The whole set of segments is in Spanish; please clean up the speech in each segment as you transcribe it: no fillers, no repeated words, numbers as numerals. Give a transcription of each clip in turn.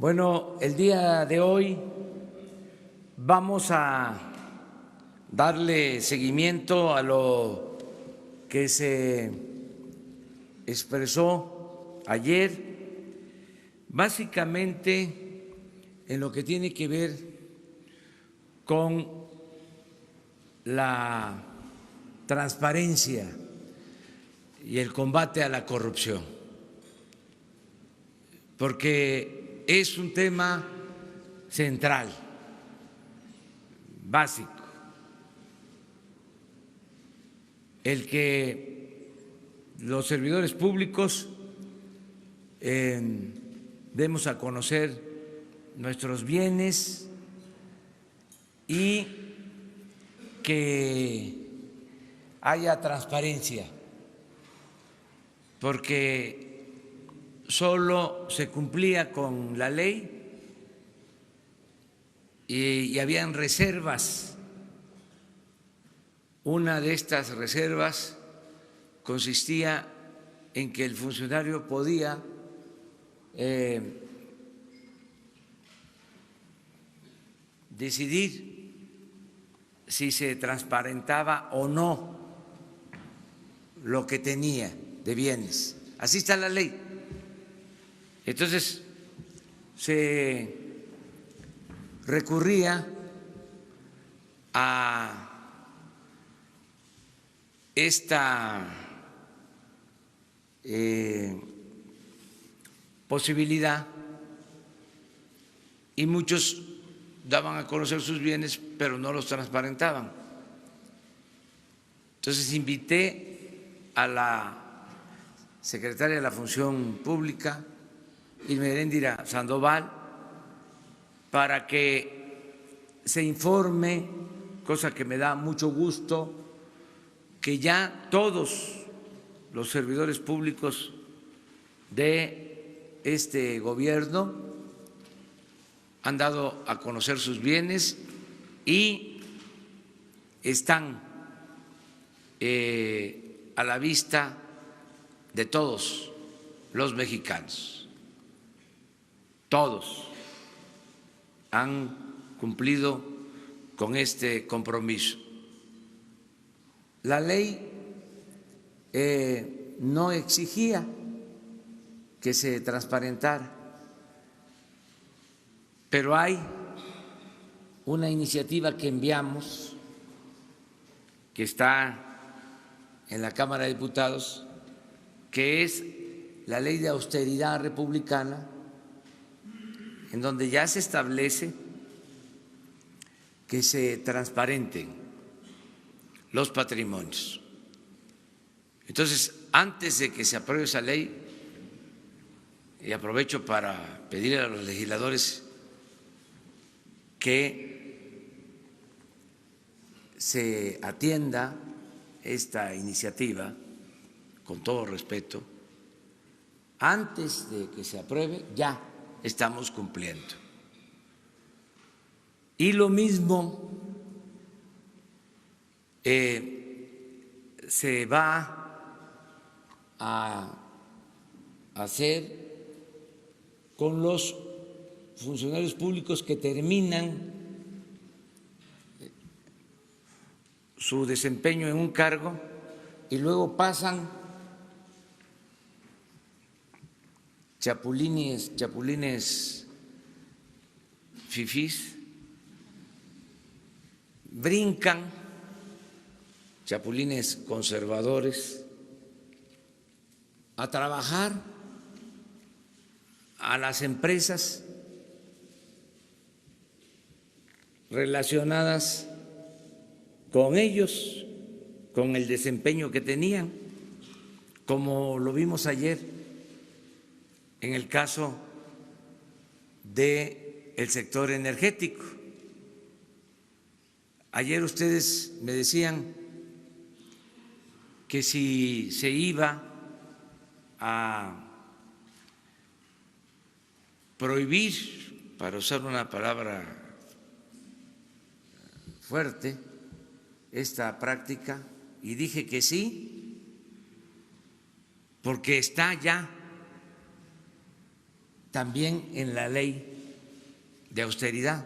Bueno, el día de hoy vamos a darle seguimiento a lo que se expresó ayer, básicamente en lo que tiene que ver con la transparencia y el combate a la corrupción, porque es un tema central, básico, el que los servidores públicos demos a conocer nuestros bienes y que haya transparencia, porque solo se cumplía con la ley y habían reservas. Una de estas reservas consistía en que el funcionario podía decidir si se transparentaba o no lo que tenía de bienes. Así está la ley. Entonces, se recurría a esta posibilidad y muchos daban a conocer sus bienes, pero no los transparentaban. Entonces, invité a la secretaria de la Función Pública, Irma Heréndira Sandoval, para que se informe, cosa que me da mucho gusto, que ya todos los servidores públicos de este gobierno han dado a conocer sus bienes y están a la vista de todos los mexicanos. Todos han cumplido con este compromiso. La ley no exigía que se transparentara, pero hay una iniciativa que enviamos, que está en la Cámara de Diputados, que es la Ley de Austeridad Republicana, en donde ya se establece que se transparenten los patrimonios. Entonces, antes de que se apruebe esa ley, y aprovecho para pedir a los legisladores que se atienda esta iniciativa con todo respeto, antes de que se apruebe ya estamos cumpliendo. Y lo mismo se va a hacer con los funcionarios públicos que terminan su desempeño en un cargo y luego pasan chapulines fifís, brincan, chapulines conservadores, a trabajar a las empresas relacionadas con ellos, con el desempeño que tenían, como lo vimos ayer en el caso del sector energético. Ayer ustedes me decían que si se iba a prohibir, para usar una palabra fuerte, esta práctica, y dije que sí, porque está ya también en la ley de austeridad.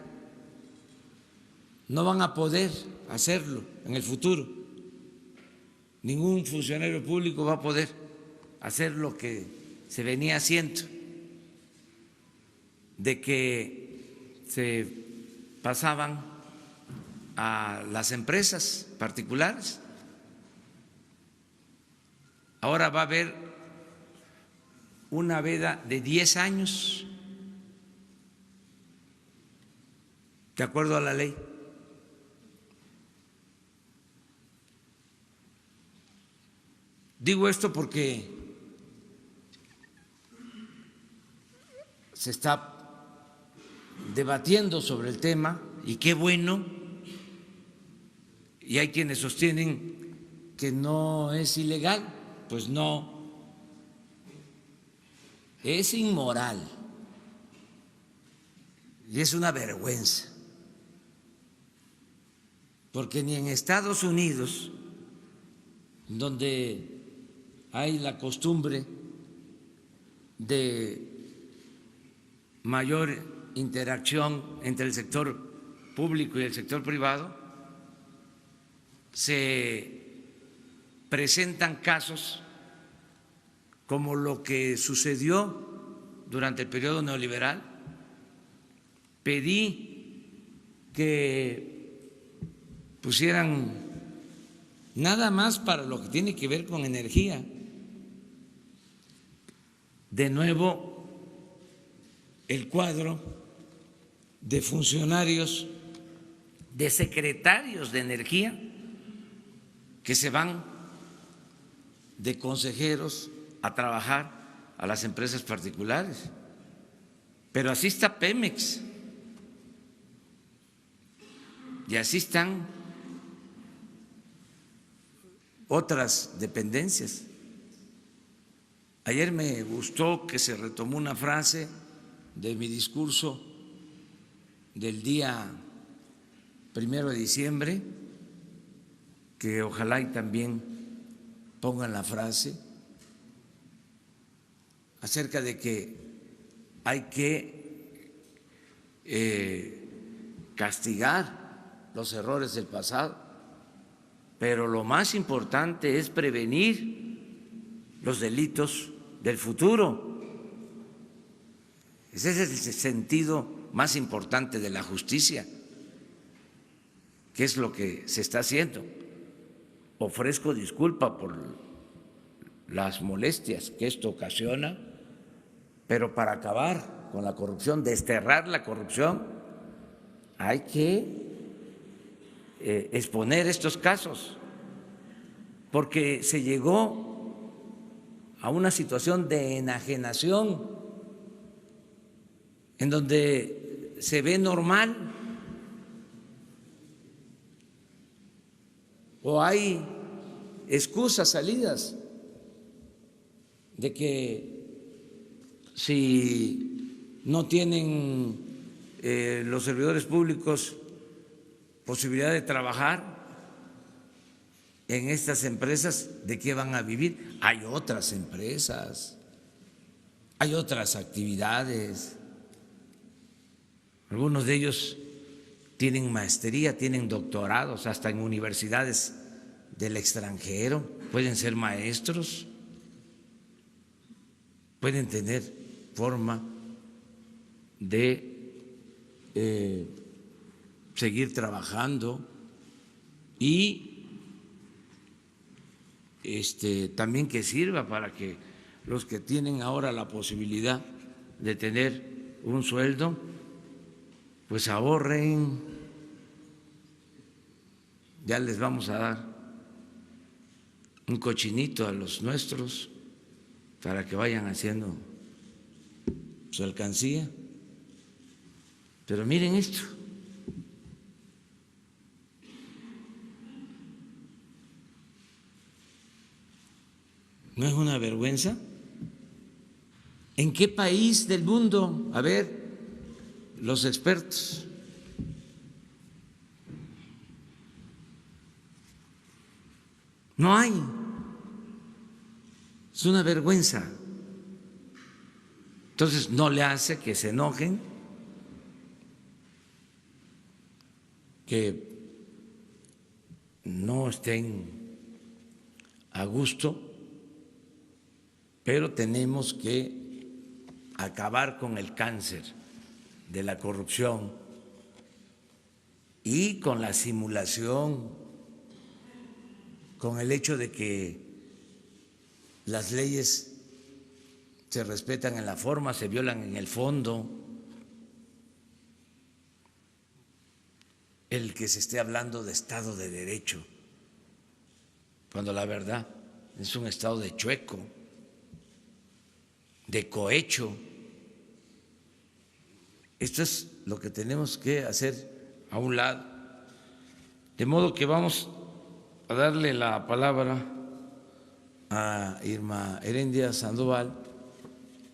No van a poder hacerlo en el futuro. Ningún funcionario público va a poder hacer lo que se venía haciendo, de que se pasaban a las empresas particulares. Ahora va a haber una veda de 10 años, de acuerdo a la ley. Digo esto porque se está debatiendo sobre el tema y qué bueno, y hay quienes sostienen que no es ilegal, pues no, es inmoral y es una vergüenza, porque ni en Estados Unidos, donde hay la costumbre de mayor interacción entre el sector público y el sector privado, se presentan casos como lo que sucedió durante el periodo neoliberal. Pedí que pusieran nada más para lo que tiene que ver con energía, de nuevo el cuadro de funcionarios, de secretarios de energía que se van de consejeros a trabajar a las empresas particulares. Pero así está Pemex y así están otras dependencias. Ayer me gustó que se retomó una frase de mi discurso del día 1 de diciembre, que ojalá y también pongan la frase acerca de que hay que castigar los errores del pasado, pero lo más importante es prevenir los delitos del futuro. Ese es el sentido más importante de la justicia, que es lo que se está haciendo. Ofrezco disculpa por las molestias que esto ocasiona, pero para acabar con la corrupción, desterrar la corrupción, hay que exponer estos casos, porque se llegó a una situación de enajenación en donde se ve normal o hay excusas salidas de que si no tienen los servidores públicos posibilidad de trabajar en estas empresas, ¿de qué van a vivir? Hay otras empresas, hay otras actividades. Algunos de ellos tienen maestría, tienen doctorados, hasta en universidades del extranjero, pueden ser maestros, pueden tener forma de seguir trabajando y también que sirva para que los que tienen ahora la posibilidad de tener un sueldo, pues ahorren. Ya les vamos a dar un cochinito a los nuestros para que vayan haciendo su alcancía. Pero miren esto. ¿No es una vergüenza? ¿En qué país del mundo? A ver, los expertos. No hay. Es una vergüenza. Entonces no le hace que se enojen que no estén a gusto, pero tenemos que acabar con el cáncer de la corrupción y con la simulación, con el hecho de que las leyes se respetan en la forma, se violan en el fondo. El que se esté hablando de Estado de Derecho, cuando la verdad es un Estado de chueco, de cohecho. Esto es lo que tenemos que hacer a un lado. De modo que vamos a darle la palabra a Irma Herendia Sandoval,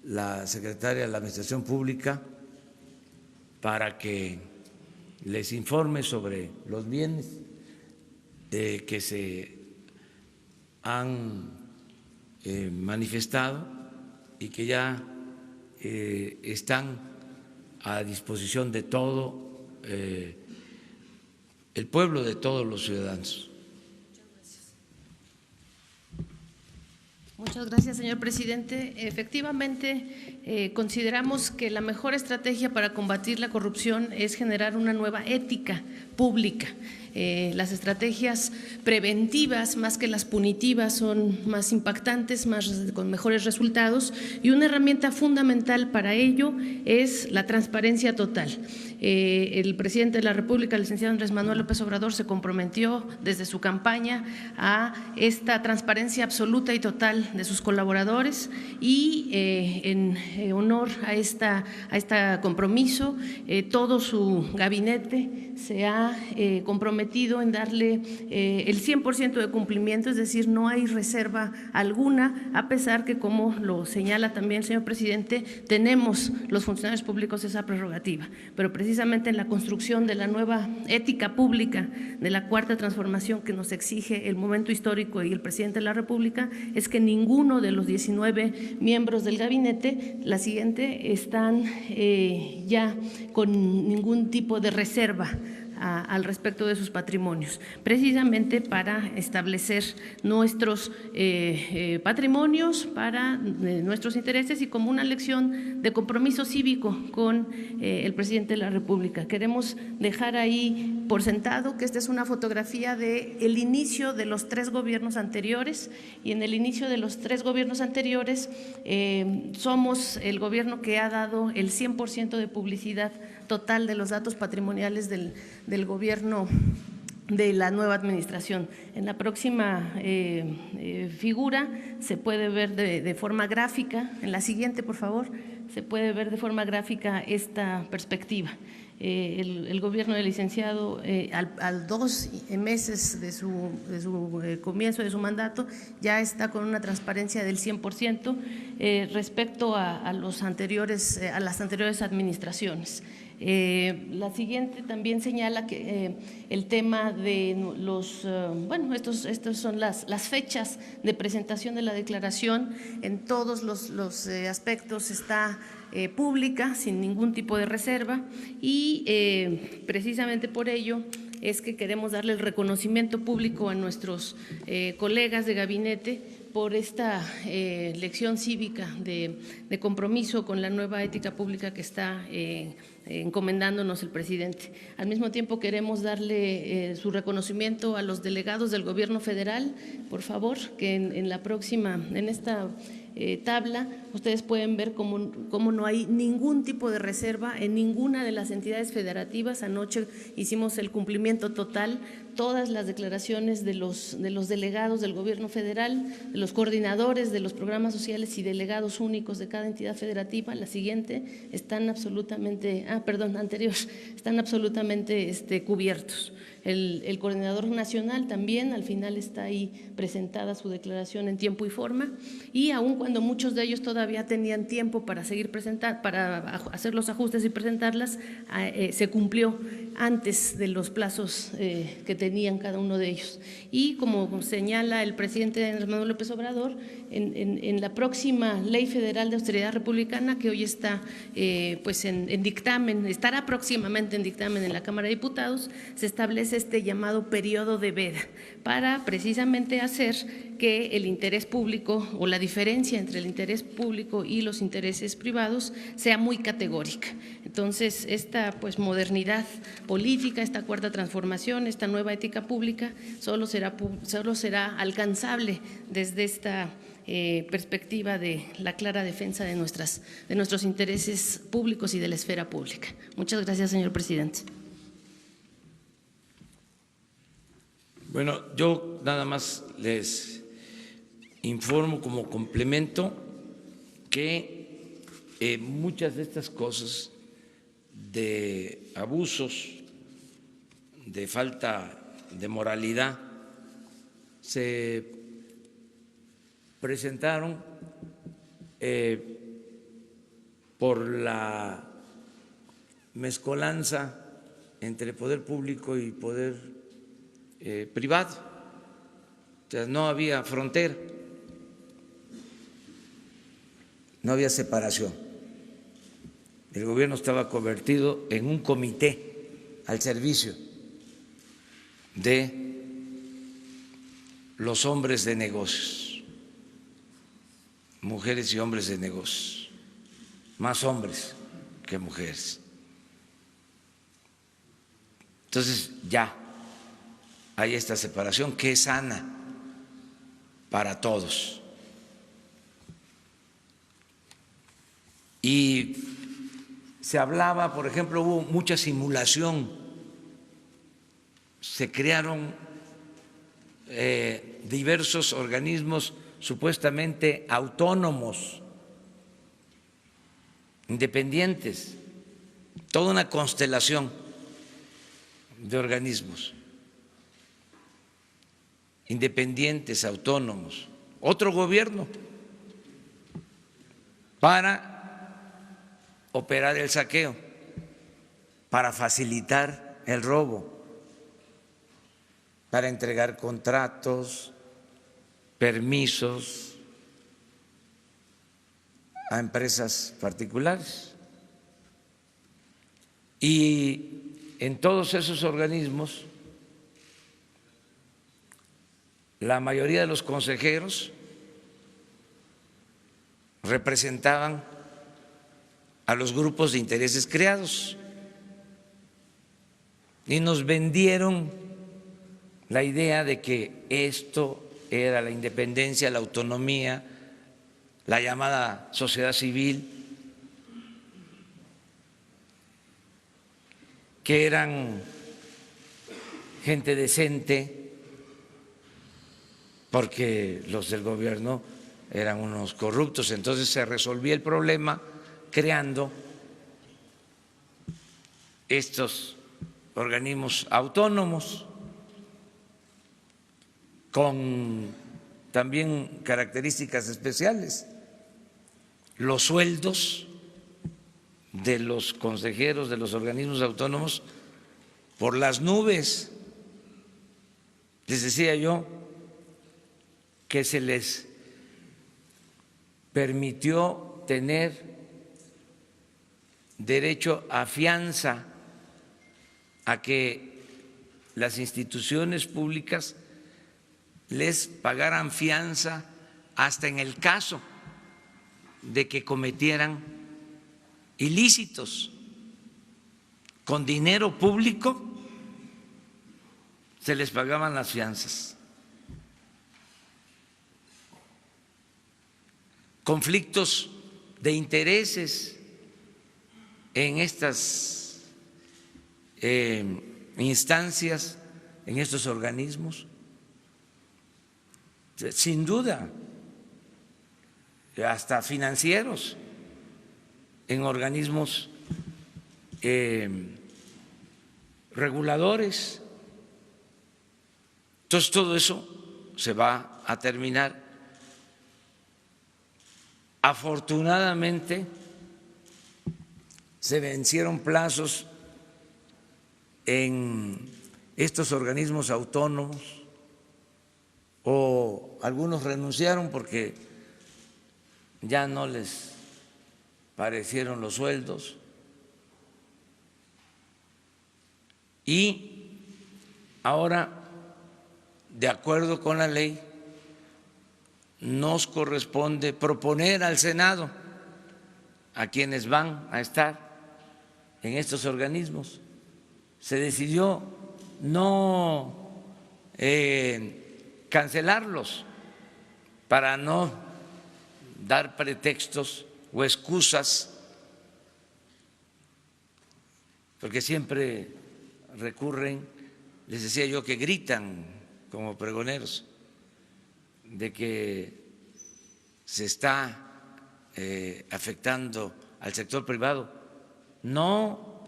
la secretaria de la Administración Pública, para que les informe sobre los bienes que se han manifestado y que ya están a disposición de todo el pueblo, de todos los ciudadanos. Muchas gracias, señor presidente. Efectivamente, consideramos que la mejor estrategia para combatir la corrupción es generar una nueva ética pública. Las estrategias preventivas, más que las punitivas, son más impactantes, con mejores resultados, y una herramienta fundamental para ello es la transparencia total. El presidente de la República, el licenciado Andrés Manuel López Obrador, se comprometió desde su campaña a esta transparencia absoluta y total de sus colaboradores, y en honor a este compromiso, todo su gabinete se ha comprometido en darle el 100% de cumplimiento, es decir, no hay reserva alguna, a pesar que, como lo señala también el señor presidente, tenemos los funcionarios públicos esa prerrogativa, pero precisamente en la construcción de la nueva ética pública, de la cuarta transformación que nos exige el momento histórico y el presidente de la República, es que ninguno de los 19 miembros del gabinete, la siguiente, están ya con ningún tipo de reserva al respecto de sus patrimonios, precisamente para establecer nuestros patrimonios para nuestros intereses y como una lección de compromiso cívico con el presidente de la República. Queremos dejar ahí por sentado que esta es una fotografía del inicio de los 3 gobiernos anteriores, y en el inicio de los 3 gobiernos anteriores somos el gobierno que ha dado el 100% de publicidad total de los datos patrimoniales del gobierno de la nueva administración. En la próxima figura se puede ver de forma gráfica, en la siguiente, por favor, se puede ver de forma gráfica esta perspectiva. El gobierno del licenciado, al 2 meses de su comienzo de su mandato, ya está con una transparencia del 100% respecto a las anteriores administraciones. La siguiente también señala que el tema de estos son las fechas de presentación de la declaración, en todos los aspectos está pública, sin ningún tipo de reserva, y precisamente por ello es que queremos darle el reconocimiento público a nuestros colegas de gabinete por esta lección cívica de compromiso con la nueva ética pública que está encomendándonos el presidente. Al mismo tiempo queremos darle su reconocimiento a los delegados del gobierno federal, por favor, que en esta tabla ustedes pueden ver cómo no hay ningún tipo de reserva en ninguna de las entidades federativas. Anoche hicimos el cumplimiento total, todas las declaraciones de los delegados del gobierno federal, de los coordinadores de los programas sociales y delegados únicos de cada entidad federativa. La siguiente están absolutamente, están absolutamente cubiertos. El coordinador nacional también al final está ahí presentada su declaración en tiempo y forma, y aun cuando muchos de ellos todavía tenían tiempo para hacer los ajustes y presentarlas, se cumplió antes de los plazos que tenían cada uno de ellos. Y como señala el presidente Andrés Manuel López Obrador, en la próxima Ley Federal de Austeridad Republicana, que hoy está pues en dictamen, estará próximamente en dictamen en la Cámara de Diputados, se establece este llamado periodo de veda para precisamente hacer que el interés público o la diferencia entre el interés público y los intereses privados sea muy categórica. Entonces, esta pues modernidad política, esta cuarta transformación, esta nueva ética pública solo será alcanzable desde esta perspectiva de la clara defensa de nuestros intereses públicos y de la esfera pública. Muchas gracias, señor presidente. Bueno, yo nada más les informo como complemento que muchas de estas cosas de abusos, de falta de moralidad, se presentaron por la mezcolanza entre poder público y poder privado. O sea, no había frontera, no había separación. El gobierno estaba convertido en un comité al servicio de los hombres de negocios, mujeres y hombres de negocios, más hombres que mujeres. Entonces ya hay esta separación que es sana para todos. Y se hablaba, por ejemplo, hubo mucha simulación, se crearon diversos organismos supuestamente autónomos, independientes, toda una constelación de organismos independientes, autónomos, otro gobierno para operar el saqueo, para facilitar el robo, para entregar contratos, permisos a empresas particulares. Y en todos esos organismos, la mayoría de los consejeros representaban a los grupos de intereses creados y nos vendieron la idea de que esto era la independencia, la autonomía, la llamada sociedad civil, que eran gente decente, porque los del gobierno eran unos corruptos. Entonces se resolvía el problema creando estos organismos autónomos con también características especiales. Los sueldos de los consejeros de los organismos autónomos por las nubes. Les decía yo que se les permitió tener derecho a fianza, a que las instituciones públicas les pagaran fianza hasta en el caso de que cometieran ilícitos. Con dinero público se les pagaban las fianzas. Conflictos de intereses en estas instancias, en estos organismos, sin duda, hasta financieros, en organismos reguladores. Entonces todo eso se va a terminar. Afortunadamente se vencieron plazos en estos organismos autónomos, o algunos renunciaron porque ya no les parecieron los sueldos, y ahora, de acuerdo con la ley, nos corresponde proponer al Senado a quienes van a estar en estos organismos. Se decidió no cancelarlos para no dar pretextos o excusas, porque siempre recurren, les decía yo, que gritan como pregoneros de que se está afectando al sector privado. No,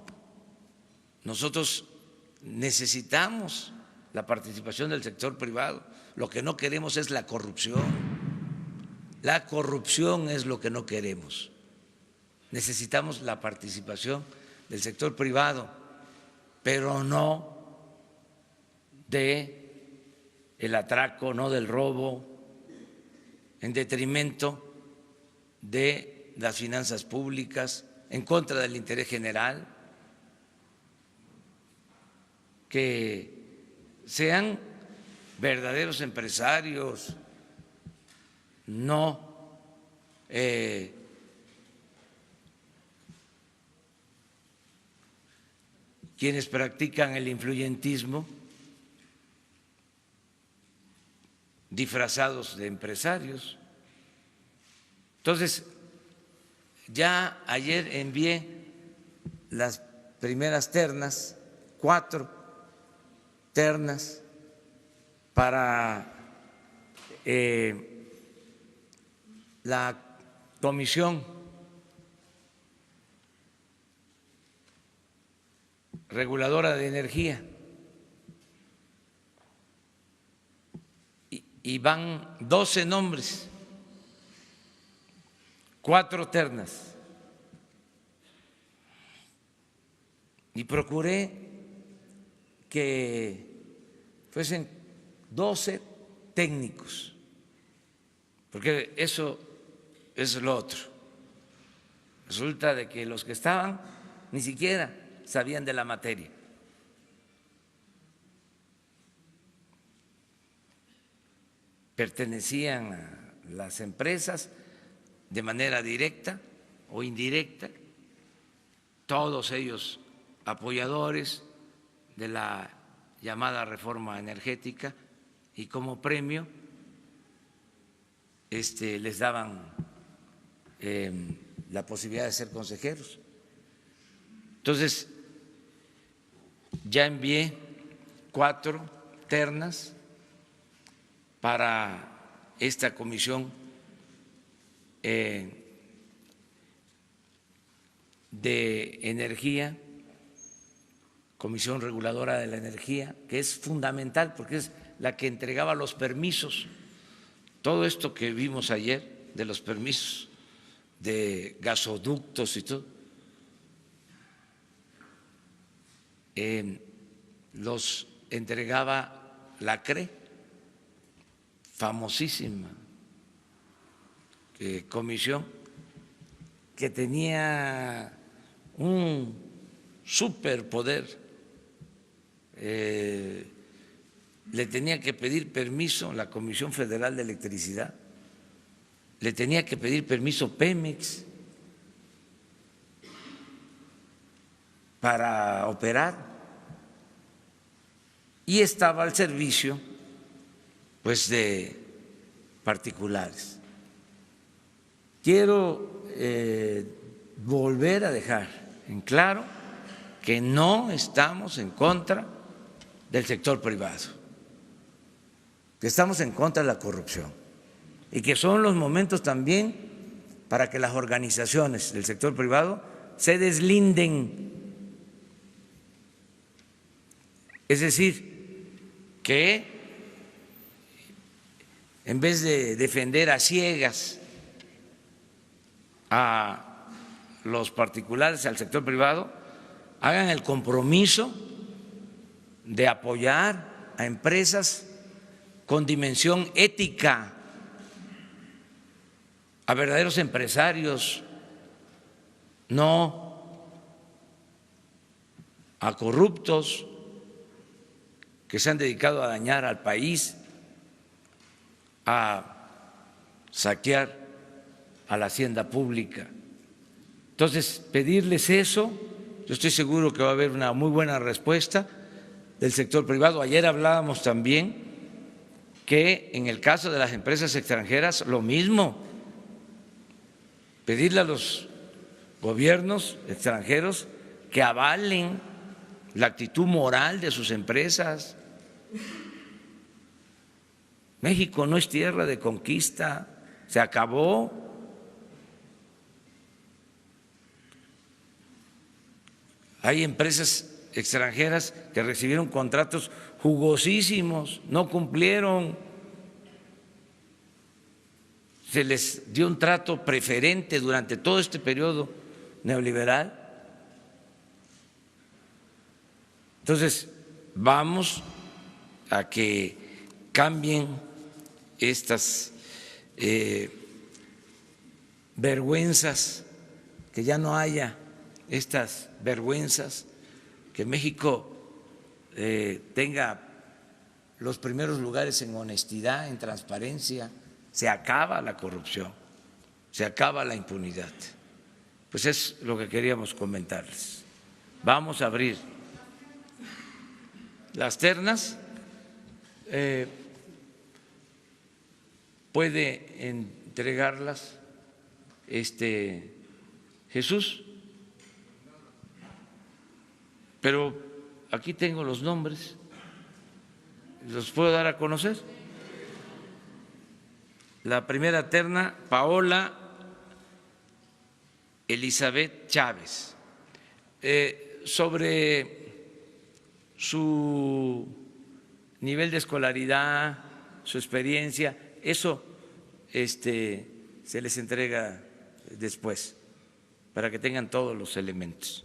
nosotros necesitamos la participación del sector privado. Lo que no queremos es la corrupción. La corrupción es lo que no queremos. Necesitamos la participación del sector privado, pero no del atraco, no del robo, en detrimento de las finanzas públicas, en contra del interés general. Que sean verdaderos empresarios, no quienes practican el influyentismo disfrazados de empresarios. Entonces, ya ayer envié las primeras ternas, 4 ternas, para la Comisión Reguladora de Energía, y van 12 nombres, 4 ternas, y procuré que fuesen 12 técnicos, porque eso es lo otro. Resulta de que los que estaban ni siquiera sabían de la materia. Pertenecían a las empresas de manera directa o indirecta, todos ellos apoyadores de la llamada reforma energética, y como premio les daban la posibilidad de ser consejeros. Entonces, ya envié 4 ternas para esta comisión de energía, Comisión Reguladora de la Energía, que es fundamental porque es la que entregaba los permisos. Todo esto que vimos ayer de los permisos de gasoductos y todo, los entregaba la CRE, famosísima comisión, que tenía un superpoder. Le tenía que pedir permiso la Comisión Federal de Electricidad, le tenía que pedir permiso Pemex para operar, y estaba al servicio pues de particulares. Quiero volver a dejar en claro que no estamos en contra del sector privado, que estamos en contra de la corrupción, y que son los momentos también para que las organizaciones del sector privado se deslinden. Es decir, que en vez de defender a ciegas a los particulares, al sector privado, hagan el compromiso de apoyar a empresas con dimensión ética, a verdaderos empresarios, no a corruptos que se han dedicado a dañar al país, a saquear a la hacienda pública. Entonces, pedirles eso, yo estoy seguro que va a haber una muy buena respuesta del sector privado. Ayer hablábamos también que en el caso de las empresas extranjeras, lo mismo, pedirle a los gobiernos extranjeros que avalen la actitud moral de sus empresas. México no es tierra de conquista, se acabó. Hay empresas extranjeras que recibieron contratos jugosísimos, no cumplieron, se les dio un trato preferente durante todo este periodo neoliberal. Entonces, vamos a que cambien estas vergüenzas, que ya no haya estas vergüenzas, que México tenga los primeros lugares en honestidad, en transparencia, se acaba la corrupción, se acaba la impunidad. Pues es lo que queríamos comentarles. Vamos a abrir las ternas. Puede entregarlas Jesús, pero aquí tengo los nombres, ¿los puedo dar a conocer? La primera terna, Paola Elizabeth Chávez. Sobre su nivel de escolaridad, su experiencia, eso se les entrega después, para que tengan todos los elementos.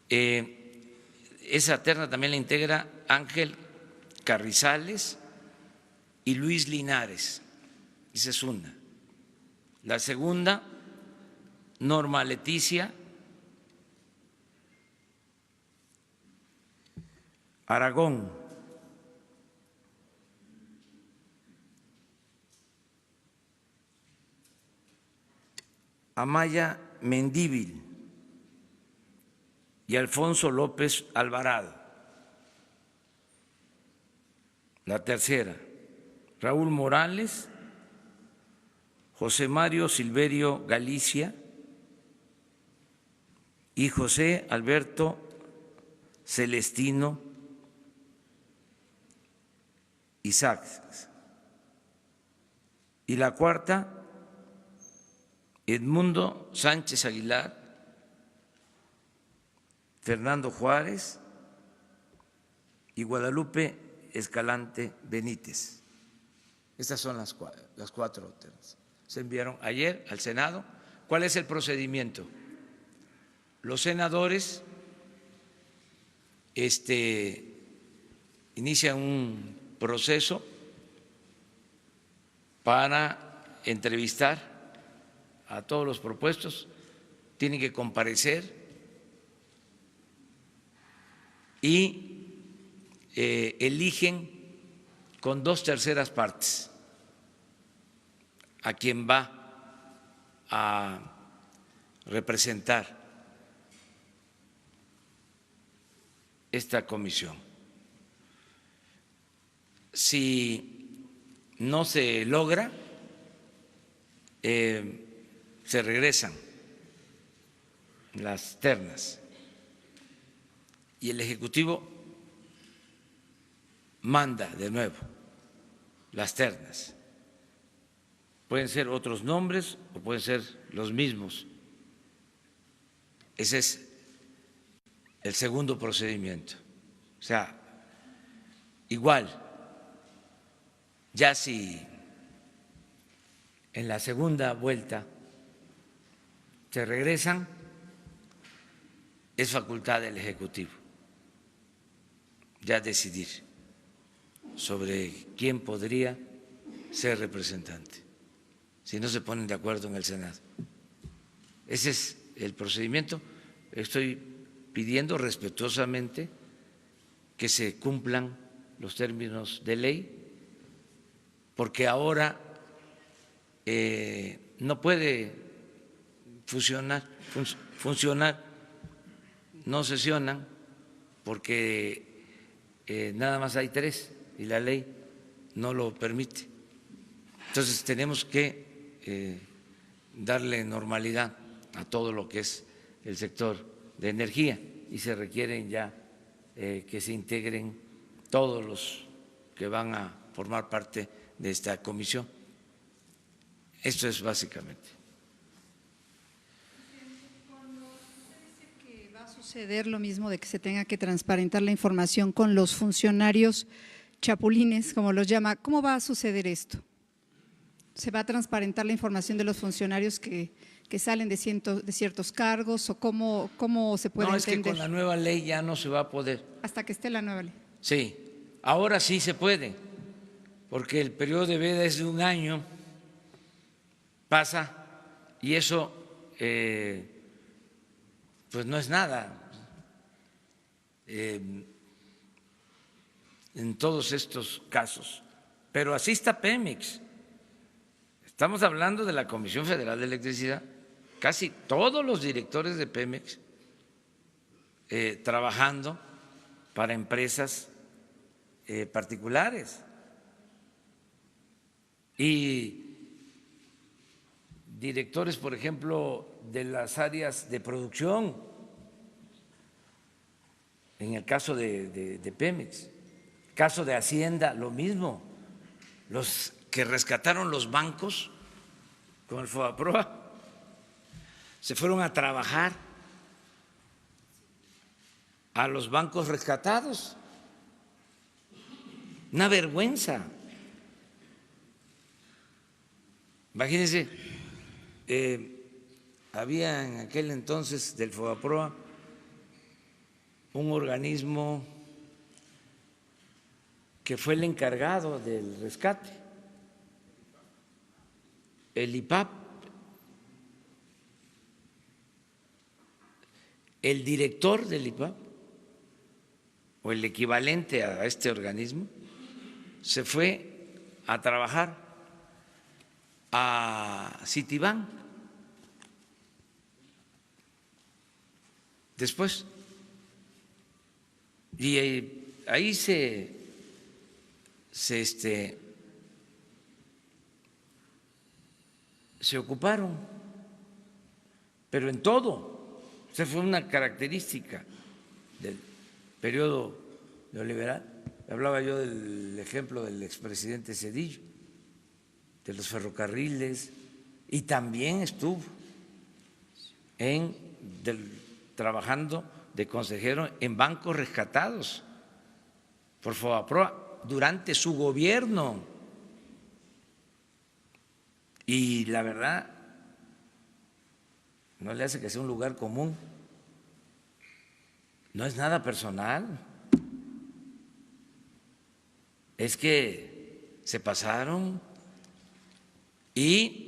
Esa terna también la integra Ángel Carrizales y Luis Linares. Esa es una. La segunda, Norma Leticia Aragón. Amaya Mendívil y Alfonso López Alvarado. La tercera, Raúl Morales, José Mario Silverio Galicia y José Alberto Celestino Isaacs. Y la cuarta, Edmundo Sánchez Aguilar, Fernando Juárez y Guadalupe Escalante Benítez. Estas son las cuatro ternas. Se enviaron ayer al Senado. ¿Cuál es el procedimiento? Los senadores inician un proceso para entrevistar a todos los propuestos, tienen que comparecer y eligen con 2/3 partes a quien va a representar esta comisión. Si no se logra, se regresan las ternas y el Ejecutivo manda de nuevo las ternas. Pueden ser otros nombres o pueden ser los mismos. Ese es el segundo procedimiento. O sea, igual, ya si en la segunda vuelta se regresan, es facultad del Ejecutivo ya decidir sobre quién podría ser representante, si no se ponen de acuerdo en el Senado. Ese es el procedimiento. Estoy pidiendo respetuosamente que se cumplan los términos de ley, porque ahora no puede funcionar, no sesionan porque nada más hay 3 y la ley no lo permite. Entonces tenemos que darle normalidad a todo lo que es el sector de energía y se requieren ya que se integren todos los que van a formar parte de esta comisión. Esto es básicamente. ¿Va a suceder lo mismo de que se tenga que transparentar la información con los funcionarios chapulines, como los llama? ¿Cómo va a suceder esto? ¿Se va a transparentar la información de los funcionarios que salen de ciertos cargos o cómo se puede entender? No, es que con la nueva ley ya no se va a poder. Hasta que esté la nueva ley. Sí, ahora sí se puede, porque el periodo de veda es de 1 año, pasa y eso pues no es nada. En todos estos casos, pero así está Pemex. Estamos hablando de la Comisión Federal de Electricidad, casi todos los directores de Pemex trabajando para empresas particulares y directores, por ejemplo, de las áreas de producción, en el caso de Pemex. Caso de Hacienda, lo mismo. Los que rescataron los bancos con el FOBAPROA se fueron a trabajar a los bancos rescatados. Una vergüenza. Imagínense, había en aquel entonces del FOBAPROA un organismo que fue el encargado del rescate, el IPAP. El director del IPAP, o el equivalente a este organismo, se fue a trabajar a Citibank. Después, y ahí se ocuparon, pero en todo. Esa fue una característica del periodo neoliberal. Hablaba yo del ejemplo del expresidente Zedillo, de los ferrocarriles, y también estuvo trabajando de consejero en bancos rescatados por FOBAPROA durante su gobierno. Y la verdad, no le hace que sea un lugar común, no es nada personal, es que se pasaron y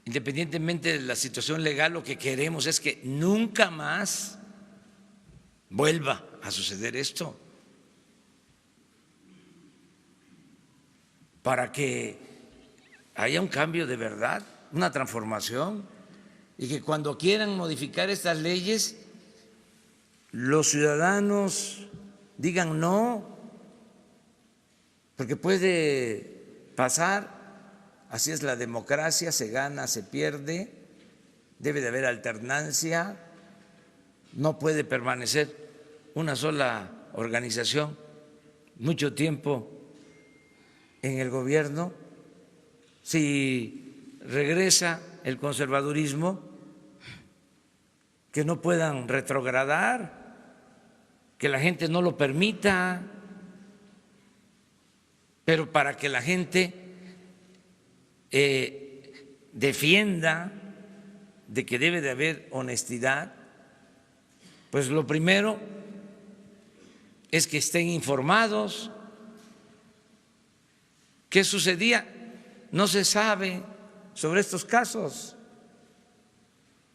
independientemente de la situación legal, lo que queremos es que nunca más vuelva a suceder esto, para que haya un cambio de verdad, una transformación, y que cuando quieran modificar estas leyes, los ciudadanos digan no, porque puede pasar, así es la democracia, se gana, se pierde, debe de haber alternancia, no puede permanecer una sola organización mucho tiempo en el gobierno. Si regresa el conservadurismo, que no puedan retrogradar, que la gente no lo permita, pero para que la gente defienda de que debe de haber honestidad, pues lo primero es que estén informados. ¿Qué sucedía? No se sabe sobre estos casos.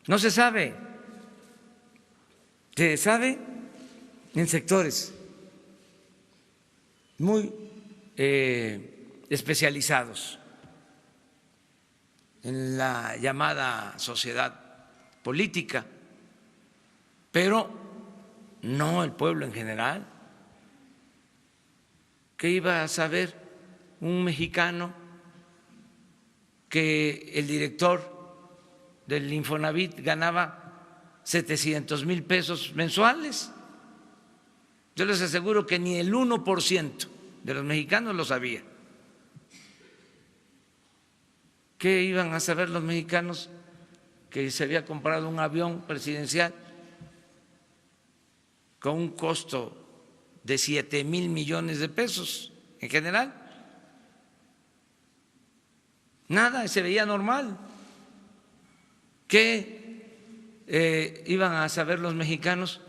No se sabe. Se sabe en sectores muy especializados, en la llamada sociedad política, pero no el pueblo en general. ¿Qué iba a saber un mexicano que el director del Infonavit ganaba 700,000 pesos mensuales? Yo les aseguro que ni el 1% de los mexicanos lo sabía. ¿Qué iban a saber los mexicanos que se había comprado un avión presidencial con un costo de 7,000 millones de pesos en general? Nada, se veía normal. ¿Qué iban a saber los mexicanos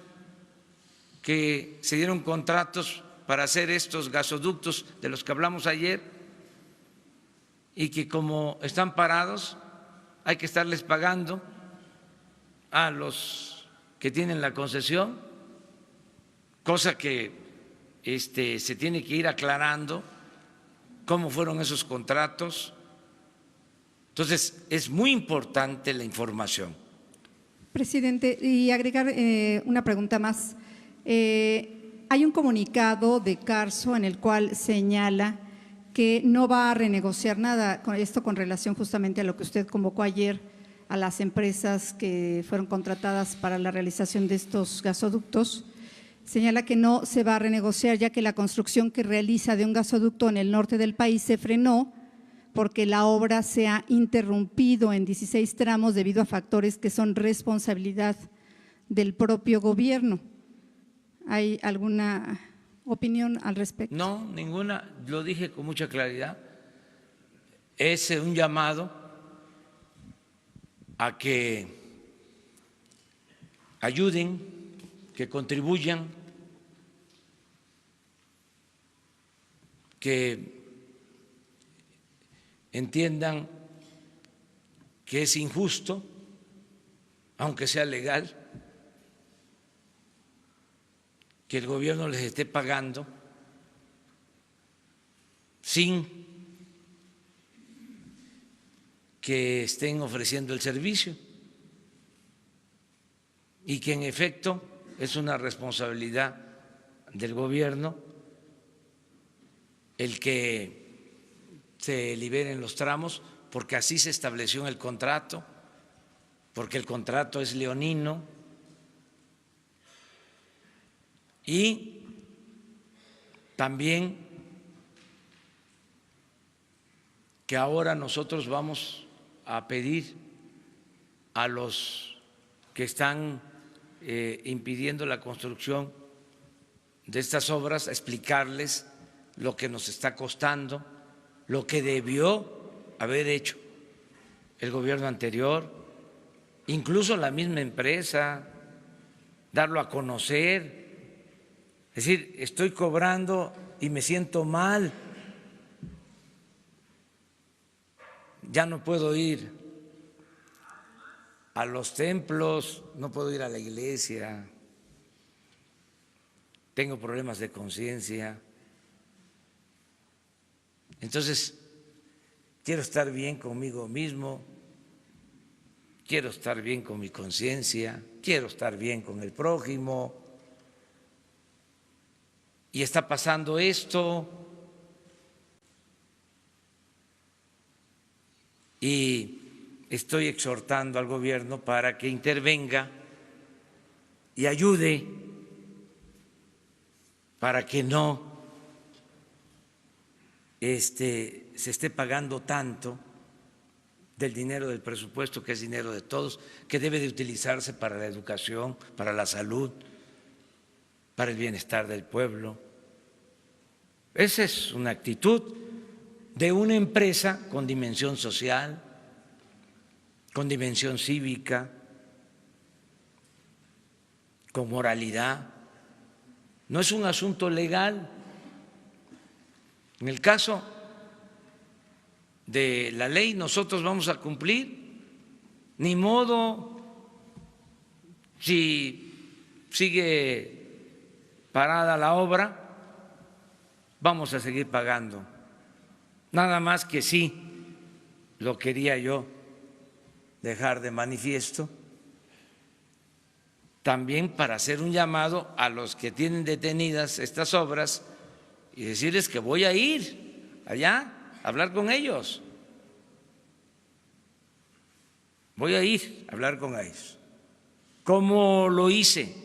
que se dieron contratos para hacer estos gasoductos de los que hablamos ayer y que como están parados hay que estarles pagando a los que tienen la concesión? Cosa que se tiene que ir aclarando cómo fueron esos contratos. Entonces, es muy importante la información. Presidente, y agregar una pregunta más. Hay un comunicado de Carso en el cual señala que no va a renegociar nada, con esto con relación justamente a lo que usted convocó ayer a las empresas que fueron contratadas para la realización de estos gasoductos. Señala que no se va a renegociar ya que la construcción que realiza de un gasoducto en el norte del país se frenó porque la obra se ha interrumpido en 16 tramos debido a factores que son responsabilidad del propio gobierno. ¿Hay alguna opinión al respecto? No, ninguna, lo dije con mucha claridad. Es un llamado a que ayuden, que contribuyan, que entiendan que es injusto, aunque sea legal, que el gobierno les esté pagando sin que estén ofreciendo el servicio y que en efecto es una responsabilidad del gobierno el que se liberen los tramos, porque así se estableció en el contrato, porque el contrato es leonino. Y también que ahora nosotros vamos a pedir a los que están impidiendo la construcción de estas obras, a explicarles lo que nos está costando, lo que debió haber hecho el gobierno anterior, incluso la misma empresa, darlo a conocer. Es decir, estoy cobrando y me siento mal, ya no puedo ir a los templos, no puedo ir a la iglesia, tengo problemas de conciencia. Entonces, quiero estar bien conmigo mismo, quiero estar bien con mi conciencia, quiero estar bien con el prójimo. Y está pasando esto y estoy exhortando al gobierno para que intervenga y ayude para que no se esté pagando tanto del dinero del presupuesto, que es dinero de todos, que debe de utilizarse para la educación, para la salud, para el bienestar del pueblo. Esa es una actitud de una empresa con dimensión social, con dimensión cívica, con moralidad. no es un asunto legal. En el caso de la ley nosotros vamos a cumplir, ni modo si sigue parada la obra, vamos a seguir pagando. Nada más que sí, lo quería yo dejar de manifiesto, también para hacer un llamado a los que tienen detenidas estas obras y decirles que voy a ir allá a hablar con ellos. Voy a ir a hablar con ellos, como lo hice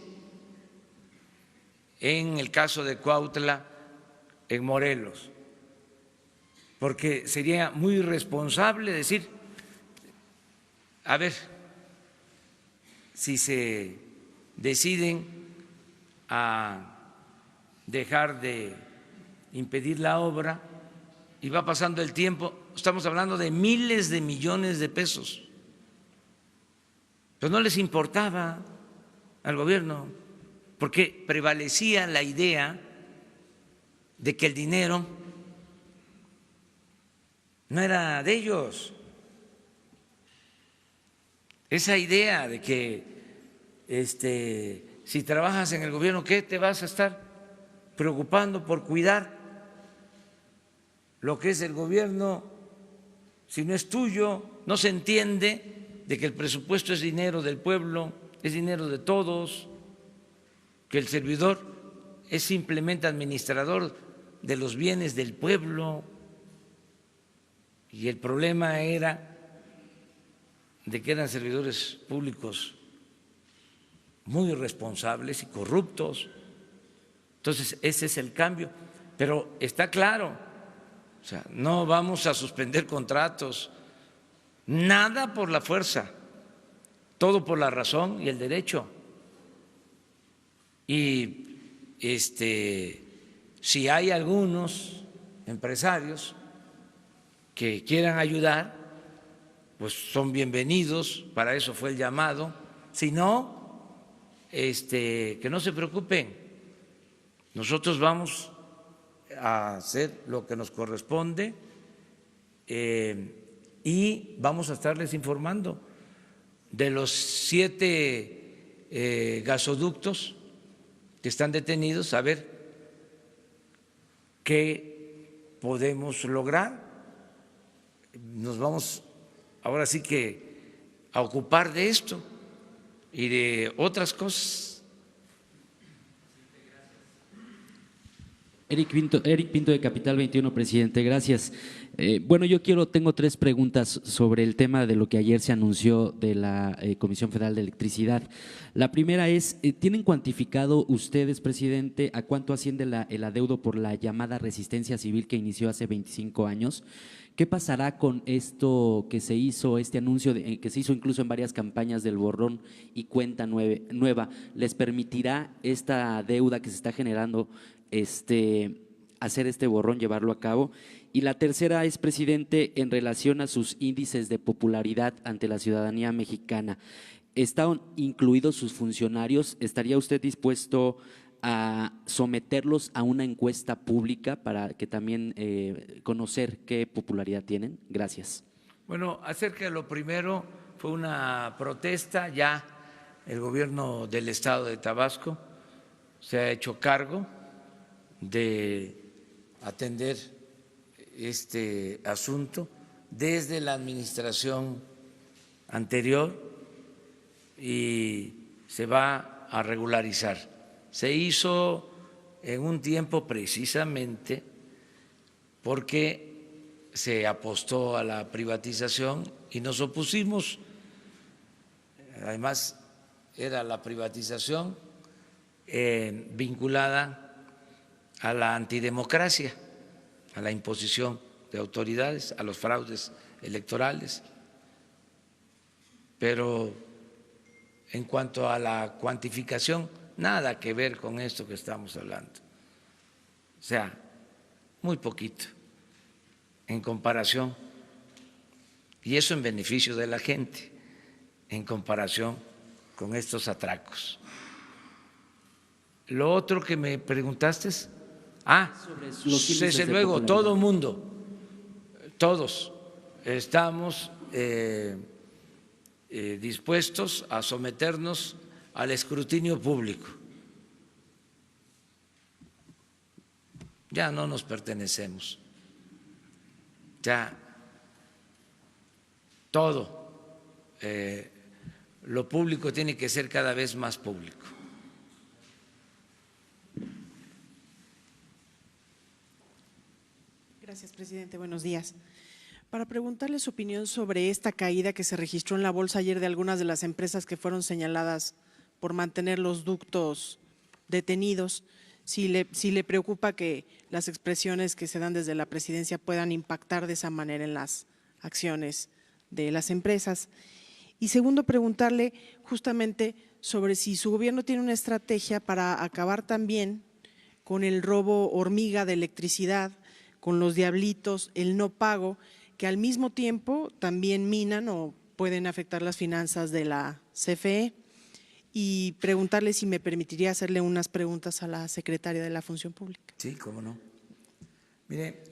en el caso de Cuautla, en Morelos, porque sería muy irresponsable decir, a ver, si se deciden a dejar de impedir la obra y va pasando el tiempo, estamos hablando de miles de millones de pesos, pero no les importaba al gobierno, porque prevalecía la idea de que el dinero no era de ellos. Esa idea de que si trabajas en el gobierno, ¿qué te vas a estar preocupando por cuidar lo que es el gobierno si no es tuyo? No se entiende de que el presupuesto es dinero del pueblo, es dinero de todos, que el servidor es simplemente administrador de los bienes del pueblo. Y el problema era de que eran servidores públicos muy irresponsables y corruptos. Entonces, ese es el cambio. Pero está claro, o sea, no vamos a suspender contratos, nada por la fuerza, todo por la razón y el derecho. Y si hay algunos empresarios que quieran ayudar, pues son bienvenidos, para eso fue el llamado. Si no, que no se preocupen, nosotros vamos a hacer lo que nos corresponde y vamos a estarles informando de los 7 gasoductos que están detenidos, a ver qué podemos lograr. Nos vamos ahora sí que a ocupar de esto y de otras cosas. Eric Pinto de Capital 21, presidente, gracias. Bueno, tengo 3 preguntas sobre el tema de lo que ayer se anunció de la Comisión Federal de Electricidad. La primera es, ¿tienen cuantificado ustedes, presidente, a cuánto asciende el adeudo por la llamada resistencia civil que inició hace 25 años? ¿Qué pasará con esto que se hizo, este anuncio que se hizo incluso en varias campañas del borrón y cuenta nueva? ¿Les permitirá esta deuda que se está generando hacer este borrón, llevarlo a cabo? Y la tercera es, presidente, en relación a sus índices de popularidad ante la ciudadanía mexicana. ¿Están incluidos sus funcionarios? ¿Estaría usted dispuesto a someterlos a una encuesta pública para que también conocer qué popularidad tienen? Gracias. Bueno, acerca de lo primero, fue una protesta, ya el gobierno del estado de Tabasco se ha hecho cargo de atender este asunto desde la administración anterior y se va a regularizar. Se hizo en un tiempo precisamente porque se apostó a la privatización y nos opusimos. Además, era la privatización vinculada a la antidemocracia, a la imposición de autoridades, a los fraudes electorales. Pero en cuanto a la cuantificación, nada que ver con esto que estamos hablando. O sea, muy poquito en comparación, y eso en beneficio de la gente, en comparación con estos atracos. Lo otro que me preguntaste es, Sobre los índices desde de luego, popularidad. todo mundo, todos estamos dispuestos a someternos al escrutinio público. Ya no nos pertenecemos, ya todo lo público tiene que ser cada vez más público. Gracias, presidente. Buenos días. Para preguntarle su opinión sobre esta caída que se registró en la bolsa ayer de algunas de las empresas que fueron señaladas por mantener los ductos detenidos, si le preocupa que las expresiones que se dan desde la presidencia puedan impactar de esa manera en las acciones de las empresas. Y segundo, preguntarle justamente sobre si su gobierno tiene una estrategia para acabar también con el robo hormiga de electricidad, con los diablitos, el no pago, que al mismo tiempo también minan o pueden afectar las finanzas de la CFE. Y preguntarle si me permitiría hacerle unas preguntas a la secretaria de la Función Pública. Sí, cómo no. Mire,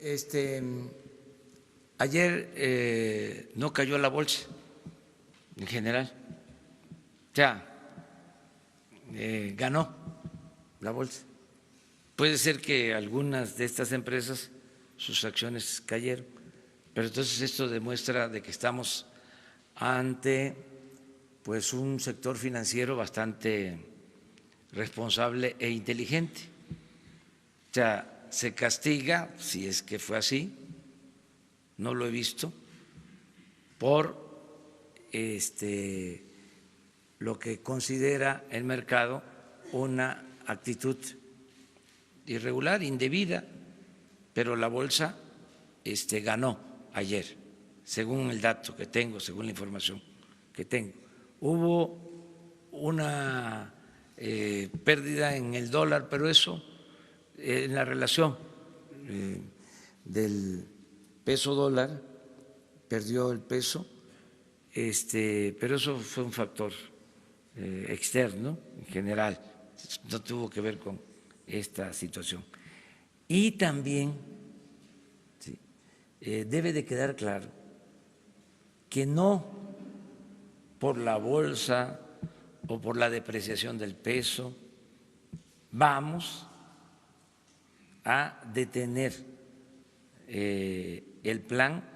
ayer no cayó la bolsa en general, ya ganó la bolsa. Puede ser que algunas de estas empresas sus acciones cayeron, pero entonces esto demuestra de que estamos ante pues un sector financiero bastante responsable e inteligente. O sea, se castiga, si es que fue así, no lo he visto, por lo que considera el mercado una actitud irregular, indebida, pero la bolsa ganó ayer, según el dato que tengo, según la información que tengo. Hubo una pérdida en el dólar, pero eso en la relación del peso dólar, perdió el peso, pero eso fue un factor externo en general, no tuvo que ver con esta situación. Y también debe de quedar claro que no por la bolsa o por la depreciación del peso vamos a detener el plan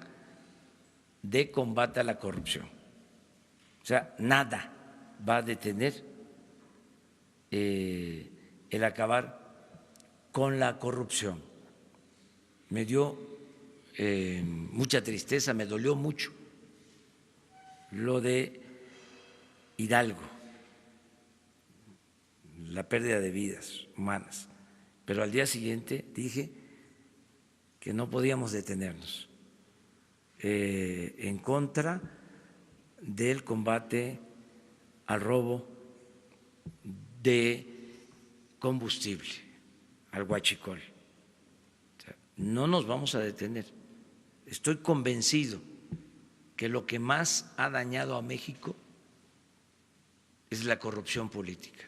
de combate a la corrupción. O sea, nada va a detener el acabar con la corrupción. Me dio mucha tristeza, me dolió mucho lo de Hidalgo, la pérdida de vidas humanas, pero al día siguiente dije que no podíamos detenernos en contra del combate al robo de combustible, al huachicol. O sea, no nos vamos a detener. Estoy convencido que lo que más ha dañado a México es la corrupción política,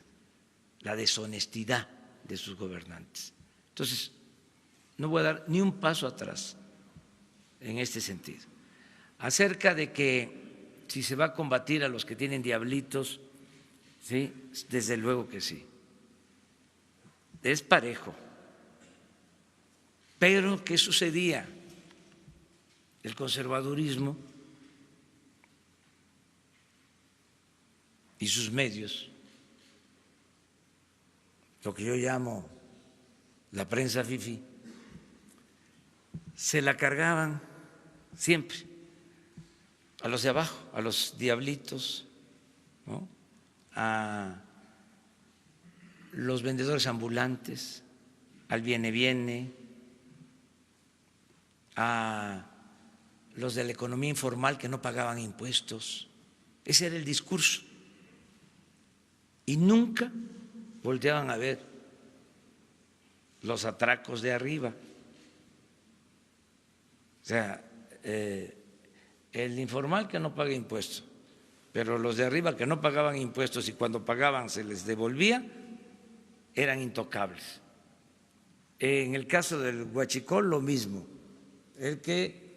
la deshonestidad de sus gobernantes. Entonces, no voy a dar ni un paso atrás en este sentido. Acerca de que si se va a combatir a los que tienen diablitos, sí, desde luego que sí. Es parejo. Pero, ¿qué sucedía? El conservadurismo y sus medios, lo que yo llamo la prensa fifí, se la cargaban siempre a los de abajo, a los diablitos, ¿no?, a los vendedores ambulantes, al viene, a los de la economía informal que no pagaban impuestos. Ese era el discurso. Y nunca volteaban a ver los atracos de arriba. O sea, el informal que no paga impuestos, pero los de arriba que no pagaban impuestos y cuando pagaban se les devolvía, eran intocables. En el caso del huachicol, lo mismo. El que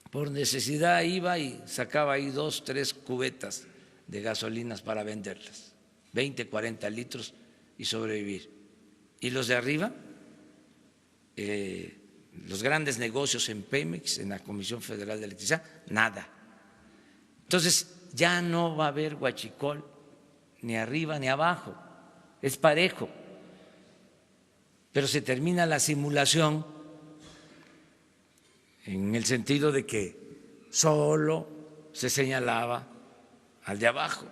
por necesidad iba y sacaba ahí 2, 3 cubetas de gasolinas para venderlas, 20, 40 litros y sobrevivir. Y los de arriba, los grandes negocios en Pemex, en la Comisión Federal de Electricidad, nada. Entonces ya no va a haber huachicol ni arriba ni abajo, es parejo. Pero se termina la simulación en el sentido de que solo se señalaba al de abajo.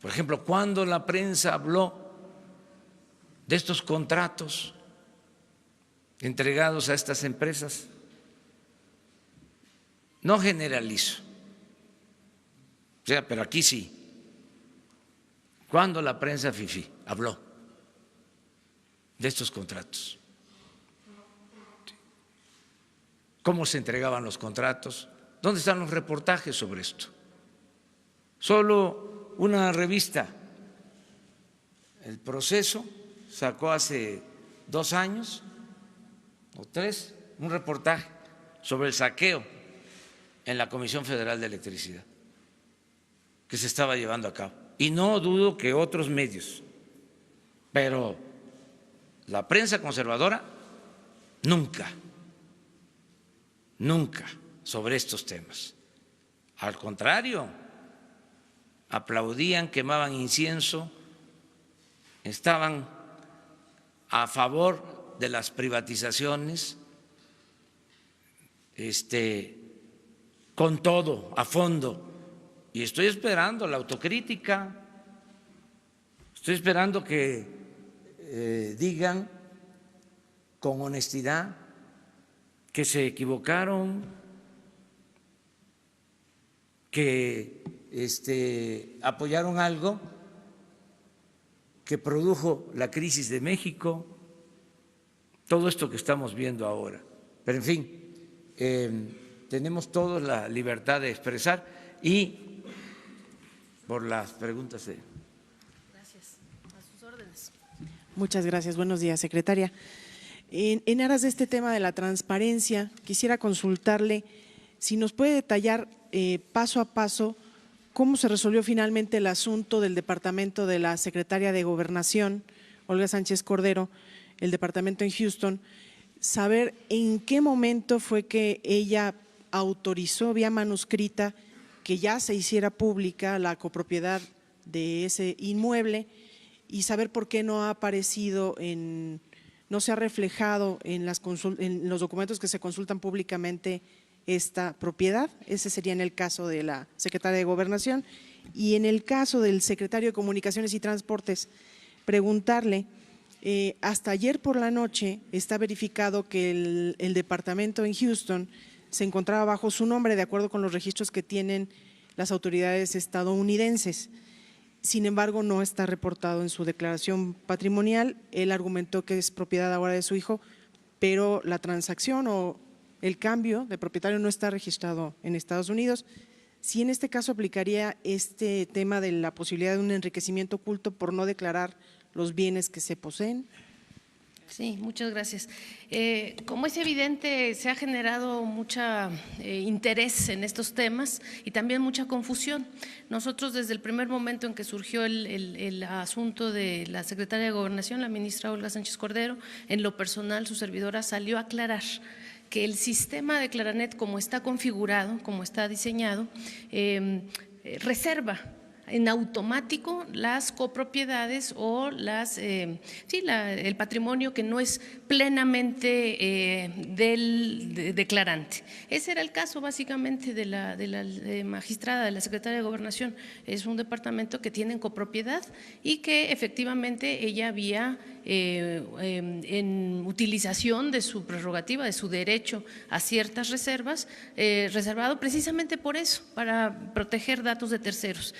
Por ejemplo, cuando la prensa habló de estos contratos entregados a estas empresas, no generalizo, o sea, pero aquí sí. Cuando la prensa fifí habló de estos contratos, cómo se entregaban los contratos, dónde están los reportajes sobre esto. Solo una revista, El Proceso, sacó hace 2 años o 3 un reportaje sobre el saqueo en la Comisión Federal de Electricidad que se estaba llevando a cabo. Y no dudo que otros medios, pero la prensa conservadora nunca sobre estos temas. Al contrario, aplaudían, quemaban incienso, estaban a favor de las privatizaciones, con todo, a fondo. Y estoy esperando la autocrítica, estoy esperando que digan con honestidad que se equivocaron, que apoyaron algo que produjo la crisis de México, todo esto que estamos viendo ahora. Pero en fin, tenemos todos la libertad de expresar y por las preguntas de… Gracias. A sus órdenes. Muchas gracias. Buenos días, secretaria. En aras de este tema de la transparencia, quisiera consultarle si nos puede detallar paso a paso cómo se resolvió finalmente el asunto del departamento de la secretaria de Gobernación, Olga Sánchez Cordero, el departamento en Houston, saber en qué momento fue que ella autorizó vía manuscrita que ya se hiciera pública la copropiedad de ese inmueble y saber por qué no ha aparecido no se ha reflejado en los documentos que se consultan públicamente esta propiedad. Ese sería en el caso de la secretaria de Gobernación. Y en el caso del secretario de Comunicaciones y Transportes, preguntarle, hasta ayer por la noche está verificado que el departamento en Houston se encontraba bajo su nombre de acuerdo con los registros que tienen las autoridades estadounidenses. Sin embargo, no está reportado en su declaración patrimonial. Él argumentó que es propiedad ahora de su hijo, pero la transacción o el cambio de propietario no está registrado en Estados Unidos. Si en este caso aplicaría este tema de la posibilidad de un enriquecimiento oculto por no declarar los bienes que se poseen. Sí, muchas gracias. Como es evidente, se ha generado mucho interés en estos temas y también mucha confusión. Nosotros desde el primer momento en que surgió el asunto de la secretaria de Gobernación, la ministra Olga Sánchez Cordero, en lo personal su servidora salió a aclarar que el sistema de Claranet como está configurado, como está diseñado, reserva en automático las copropiedades o el patrimonio que no es plenamente del declarante. Ese era el caso básicamente de la magistrada, de la secretaria de Gobernación. Es un departamento que tiene copropiedad y que efectivamente ella había en utilización de su prerrogativa, de su derecho a ciertas reservas, reservado precisamente por eso, para proteger datos de terceros,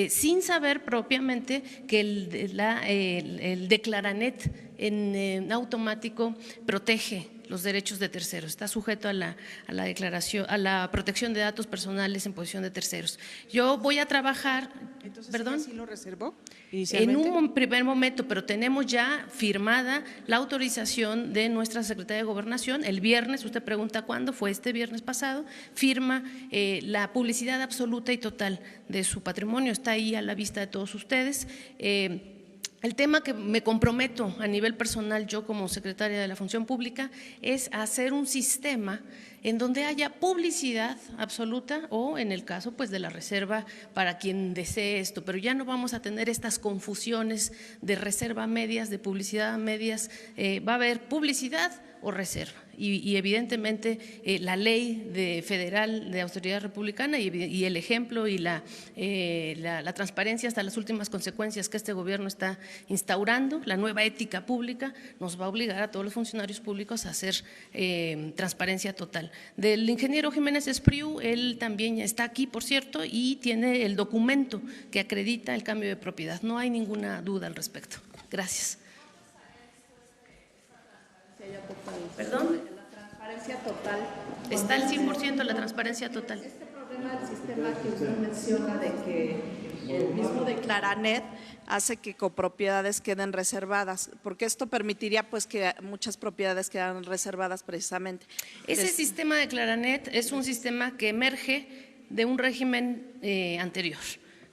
sin saber propiamente que el declaranet en automático protege los derechos de terceros, está sujeto a la declaración, a la protección de datos personales en posesión de terceros. Yo voy a trabajar, Entonces, perdón. ¿sí lo reservó En inicialmente? un primer momento, pero tenemos ya firmada la autorización de nuestra Secretaría de Gobernación. El viernes, usted pregunta cuándo, fue este viernes pasado, firma la publicidad absoluta y total de su patrimonio, está ahí a la vista de todos ustedes. El tema que me comprometo a nivel personal, yo como secretaria de la Función Pública, es hacer un sistema en donde haya publicidad absoluta o en el caso pues de la reserva para quien desee esto, pero ya no vamos a tener estas confusiones de reserva a medias, de publicidad a medias, va a haber publicidad o reserva. Y evidentemente la ley federal de autoridad republicana y el ejemplo y la transparencia hasta las últimas consecuencias que este gobierno está instaurando, la nueva ética pública, nos va a obligar a todos los funcionarios públicos a hacer transparencia total. Del ingeniero Jiménez Espriu, él también está aquí, por cierto, y tiene el documento que acredita el cambio de propiedad. No hay ninguna duda al respecto. Gracias. ¿Perdón? La transparencia total. Está al 100% la transparencia total. Este problema del sistema que usted menciona de que el mismo de Claranet hace que copropiedades queden reservadas, porque esto permitiría pues que muchas propiedades quedan reservadas precisamente. Ese sistema de Claranet es un sistema que emerge de un régimen anterior.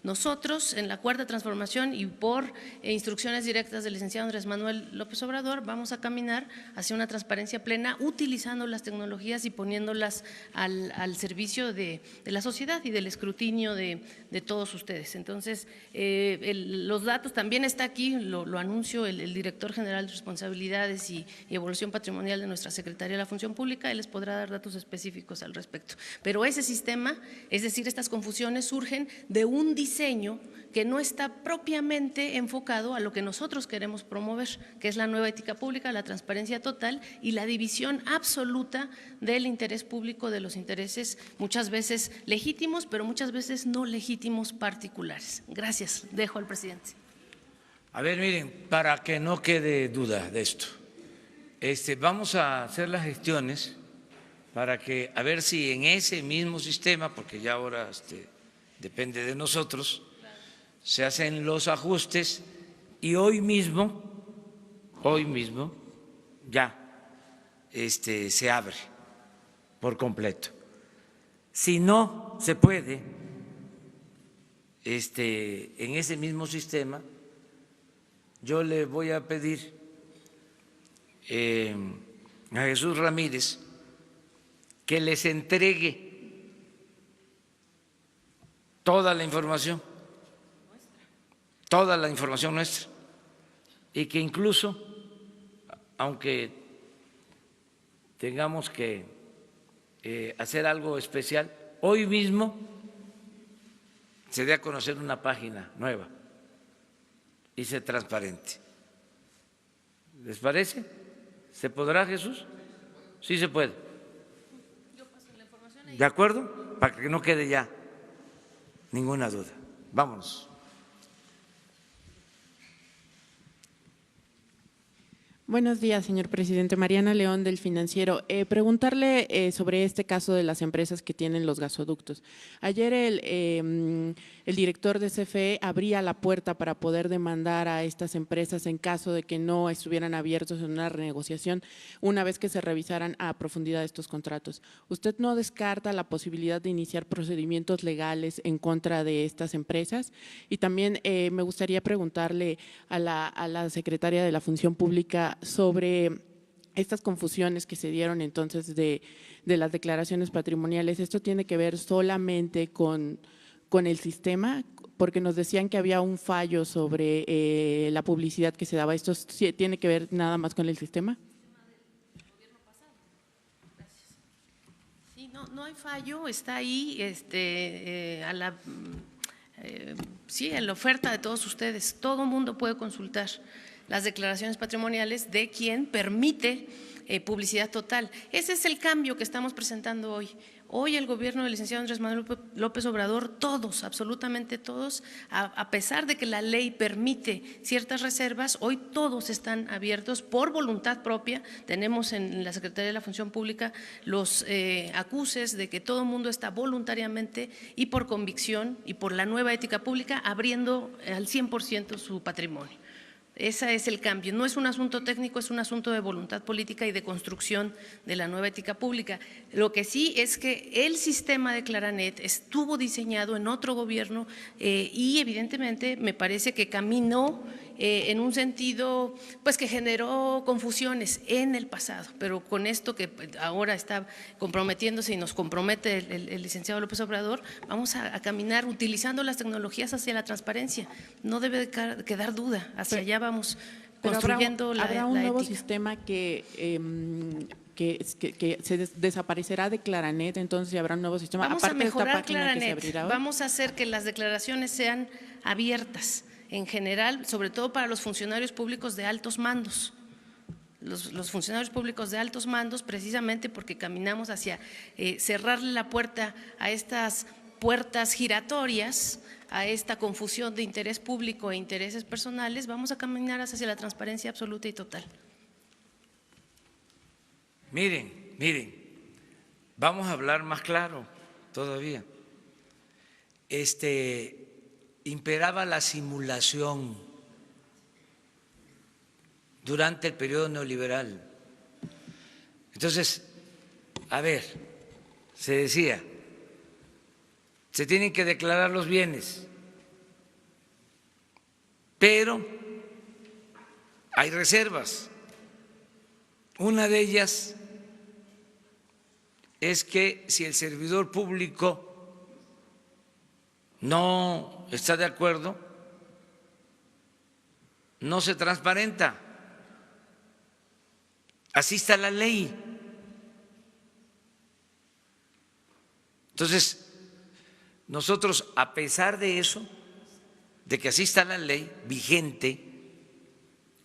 Nosotros, en la Cuarta Transformación y por instrucciones directas del licenciado Andrés Manuel López Obrador, vamos a caminar hacia una transparencia plena utilizando las tecnologías y poniéndolas al servicio de la sociedad y del escrutinio de todos ustedes. Entonces, los datos, también está aquí, lo anuncio, el director general de Responsabilidades y Evolución Patrimonial de nuestra Secretaría de la Función Pública, él les podrá dar datos específicos al respecto. Pero ese sistema, es decir, estas confusiones surgen de un diseño que no está propiamente enfocado a lo que nosotros queremos promover, que es la nueva ética pública, la transparencia total y la división absoluta del interés público de los intereses muchas veces legítimos, pero muchas veces no legítimos particulares. Gracias. Dejo al presidente. A ver, miren, para que no quede duda de esto, vamos a hacer las gestiones para que, a ver si en ese mismo sistema, porque ya ahora depende de nosotros, se hacen los ajustes y hoy mismo ya se abre por completo. Si no se puede en ese mismo sistema, yo le voy a pedir a Jesús Ramírez que les entregue toda la información nuestra, y que incluso, aunque tengamos que hacer algo especial, hoy mismo se dé a conocer una página nueva y sea transparente. ¿Les parece? ¿Se podrá, Jesús? Sí se puede. ¿De acuerdo? Para que no quede ya ninguna duda. Vámonos. Buenos días, señor presidente. Mariana León, del Financiero. Preguntarle sobre este caso de las empresas que tienen los gasoductos. Ayer el director de CFE abría la puerta para poder demandar a estas empresas en caso de que no estuvieran abiertos en una renegociación una vez que se revisaran a profundidad estos contratos. ¿Usted no descarta la posibilidad de iniciar procedimientos legales en contra de estas empresas? Y también me gustaría preguntarle a la secretaria de la Función Pública sobre estas confusiones que se dieron entonces de las declaraciones patrimoniales. ¿Esto tiene que ver solamente con el sistema? Porque nos decían que había un fallo sobre la publicidad que se daba. ¿Esto tiene que ver nada más con el sistema? Sí, no hay fallo, está ahí en la oferta de todos ustedes. Todo el mundo puede consultar las declaraciones patrimoniales de quien permite publicidad total. Ese es el cambio que estamos presentando hoy. Hoy el gobierno del licenciado Andrés Manuel López Obrador, todos, absolutamente todos, a pesar de que la ley permite ciertas reservas, hoy todos están abiertos por voluntad propia. Tenemos en la Secretaría de la Función Pública los acuses de que todo el mundo está voluntariamente y por convicción y por la nueva ética pública abriendo al 100% su patrimonio. Ese es el cambio, no es un asunto técnico, es un asunto de voluntad política y de construcción de la nueva ética pública. Lo que sí es que el sistema de Claranet estuvo diseñado en otro gobierno y evidentemente me parece que caminó en un sentido pues que generó confusiones en el pasado, pero con esto que ahora está comprometiéndose y nos compromete el licenciado López Obrador, vamos a caminar utilizando las tecnologías hacia la transparencia. No debe quedar duda, hacia allá vamos construyendo la ¿Habrá un nuevo ética. sistema que se desaparecerá de Claranet, entonces habrá un nuevo sistema? Vamos aparte a mejorar de esta página Claranet, que se abrirá hoy? vamos a hacer que las declaraciones sean abiertas en general, sobre todo para los funcionarios públicos de altos mandos. Los funcionarios públicos de altos mandos, precisamente porque caminamos hacia cerrarle la puerta a estas puertas giratorias, a esta confusión de interés público e intereses personales, vamos a caminar hacia la transparencia absoluta y total. Miren, vamos a hablar más claro todavía. Imperaba la simulación durante el periodo neoliberal. Entonces, a ver, se decía, se tienen que declarar los bienes, pero hay reservas. Una de ellas es que si el servidor público no está de acuerdo, no se transparenta. Así está la ley. Entonces, nosotros, a pesar de eso, de que así está la ley vigente,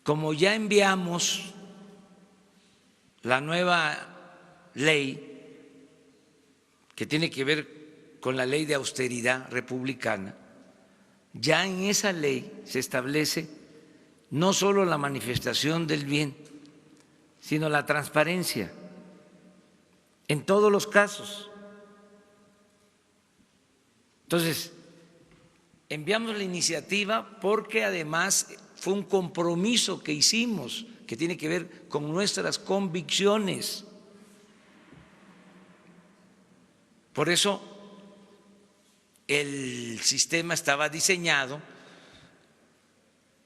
como ya enviamos la nueva ley que tiene que ver con la ley de austeridad republicana, ya en esa ley se establece no solo la manifestación del bien, sino la transparencia en todos los casos. Entonces, enviamos la iniciativa porque además fue un compromiso que hicimos que tiene que ver con nuestras convicciones. Por eso el sistema estaba diseñado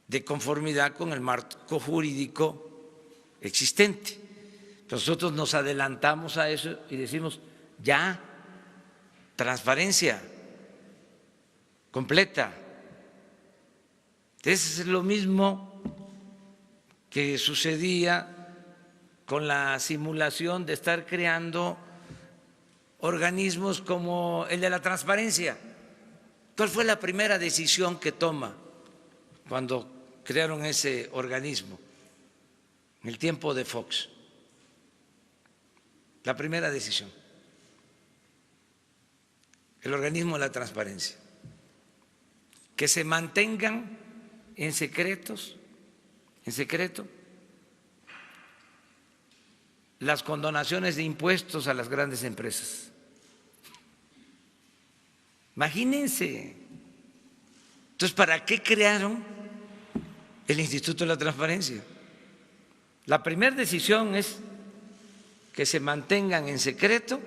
de conformidad con el marco jurídico existente. Nosotros nos adelantamos a eso y decimos, ya, transparencia completa. Es lo mismo que sucedía con la simulación de estar creando organismos como el de la transparencia. ¿Cuál fue la primera decisión que toma cuando crearon ese organismo? En el tiempo de Fox. La primera decisión. El organismo de la transparencia. Que se mantengan en secreto, las condonaciones de impuestos a las grandes empresas. Imagínense. Entonces, ¿para qué crearon el Instituto de la Transparencia? La primera decisión es que se mantengan en secreto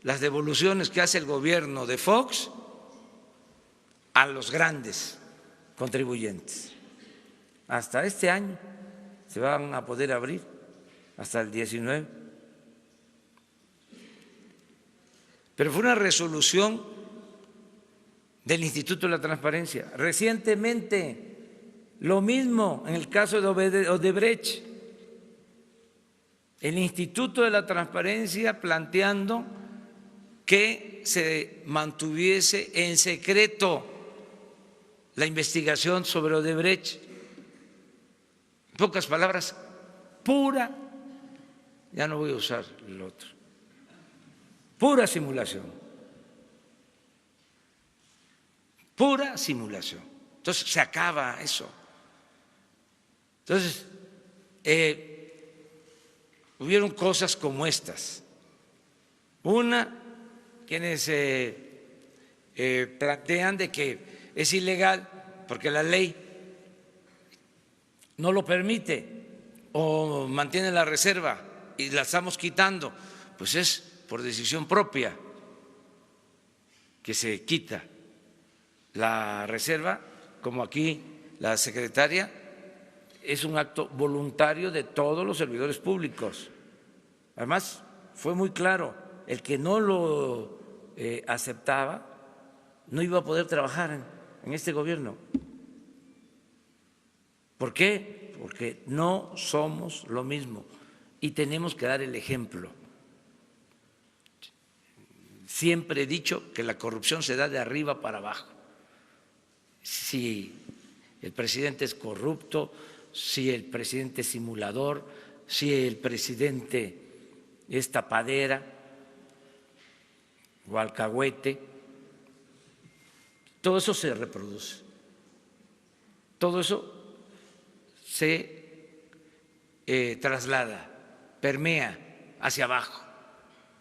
las devoluciones que hace el gobierno de Fox a los grandes contribuyentes. Hasta este año se van a poder abrir, hasta el 19. Pero fue una resolución del Instituto de la Transparencia. Recientemente, lo mismo en el caso de Odebrecht, el Instituto de la Transparencia planteando que se mantuviese en secreto la investigación sobre Odebrecht. En pocas palabras, pura, ya no voy a usar el otro, pura simulación, pura simulación. Entonces se acaba eso. Entonces, hubieron cosas como estas. Una, quienes plantean de que es ilegal porque la ley no lo permite o mantiene la reserva y la estamos quitando, pues es por decisión propia que se quita la reserva, como aquí la secretaria, es un acto voluntario de todos los servidores públicos. Además, fue muy claro, el que no lo aceptaba no iba a poder trabajar en este gobierno. ¿Por qué? Porque no somos lo mismo y tenemos que dar el ejemplo. Siempre he dicho que la corrupción se da de arriba para abajo. Si el presidente es corrupto, si el presidente es simulador, si el presidente es tapadera o alcahuete, todo eso se reproduce. Todo eso se traslada, permea hacia abajo.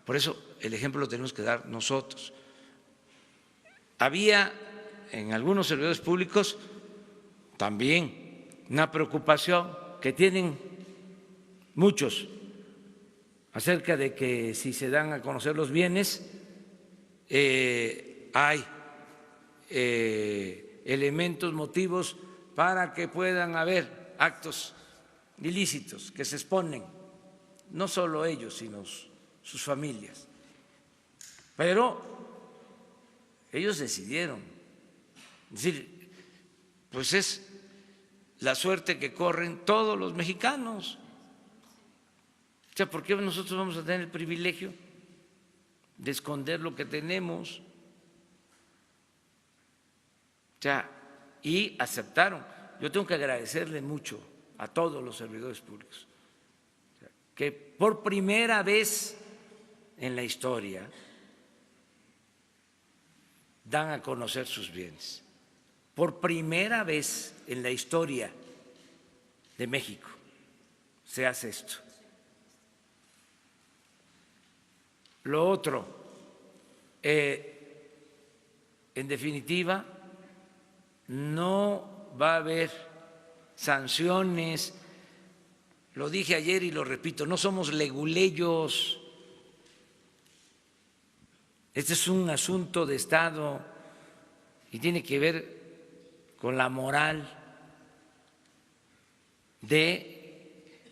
Por eso el ejemplo lo tenemos que dar nosotros. Había en algunos servidores públicos también una preocupación que tienen muchos acerca de que si se dan a conocer los bienes hay elementos, motivos para que puedan haber actos ilícitos que se exponen, no solo ellos, sino sus familias. Pero ellos decidieron, es decir, pues es la suerte que corren todos los mexicanos. O sea, ¿por qué nosotros vamos a tener el privilegio de esconder lo que tenemos? O sea, y aceptaron. Yo tengo que agradecerle mucho a todos los servidores públicos, que por primera vez en la historia dan a conocer sus bienes. Por primera vez en la historia de México se hace esto. Lo otro, en definitiva, no va a haber sanciones. Lo dije ayer y lo repito, no somos leguleyos. Este es un asunto de Estado y tiene que ver con la moral de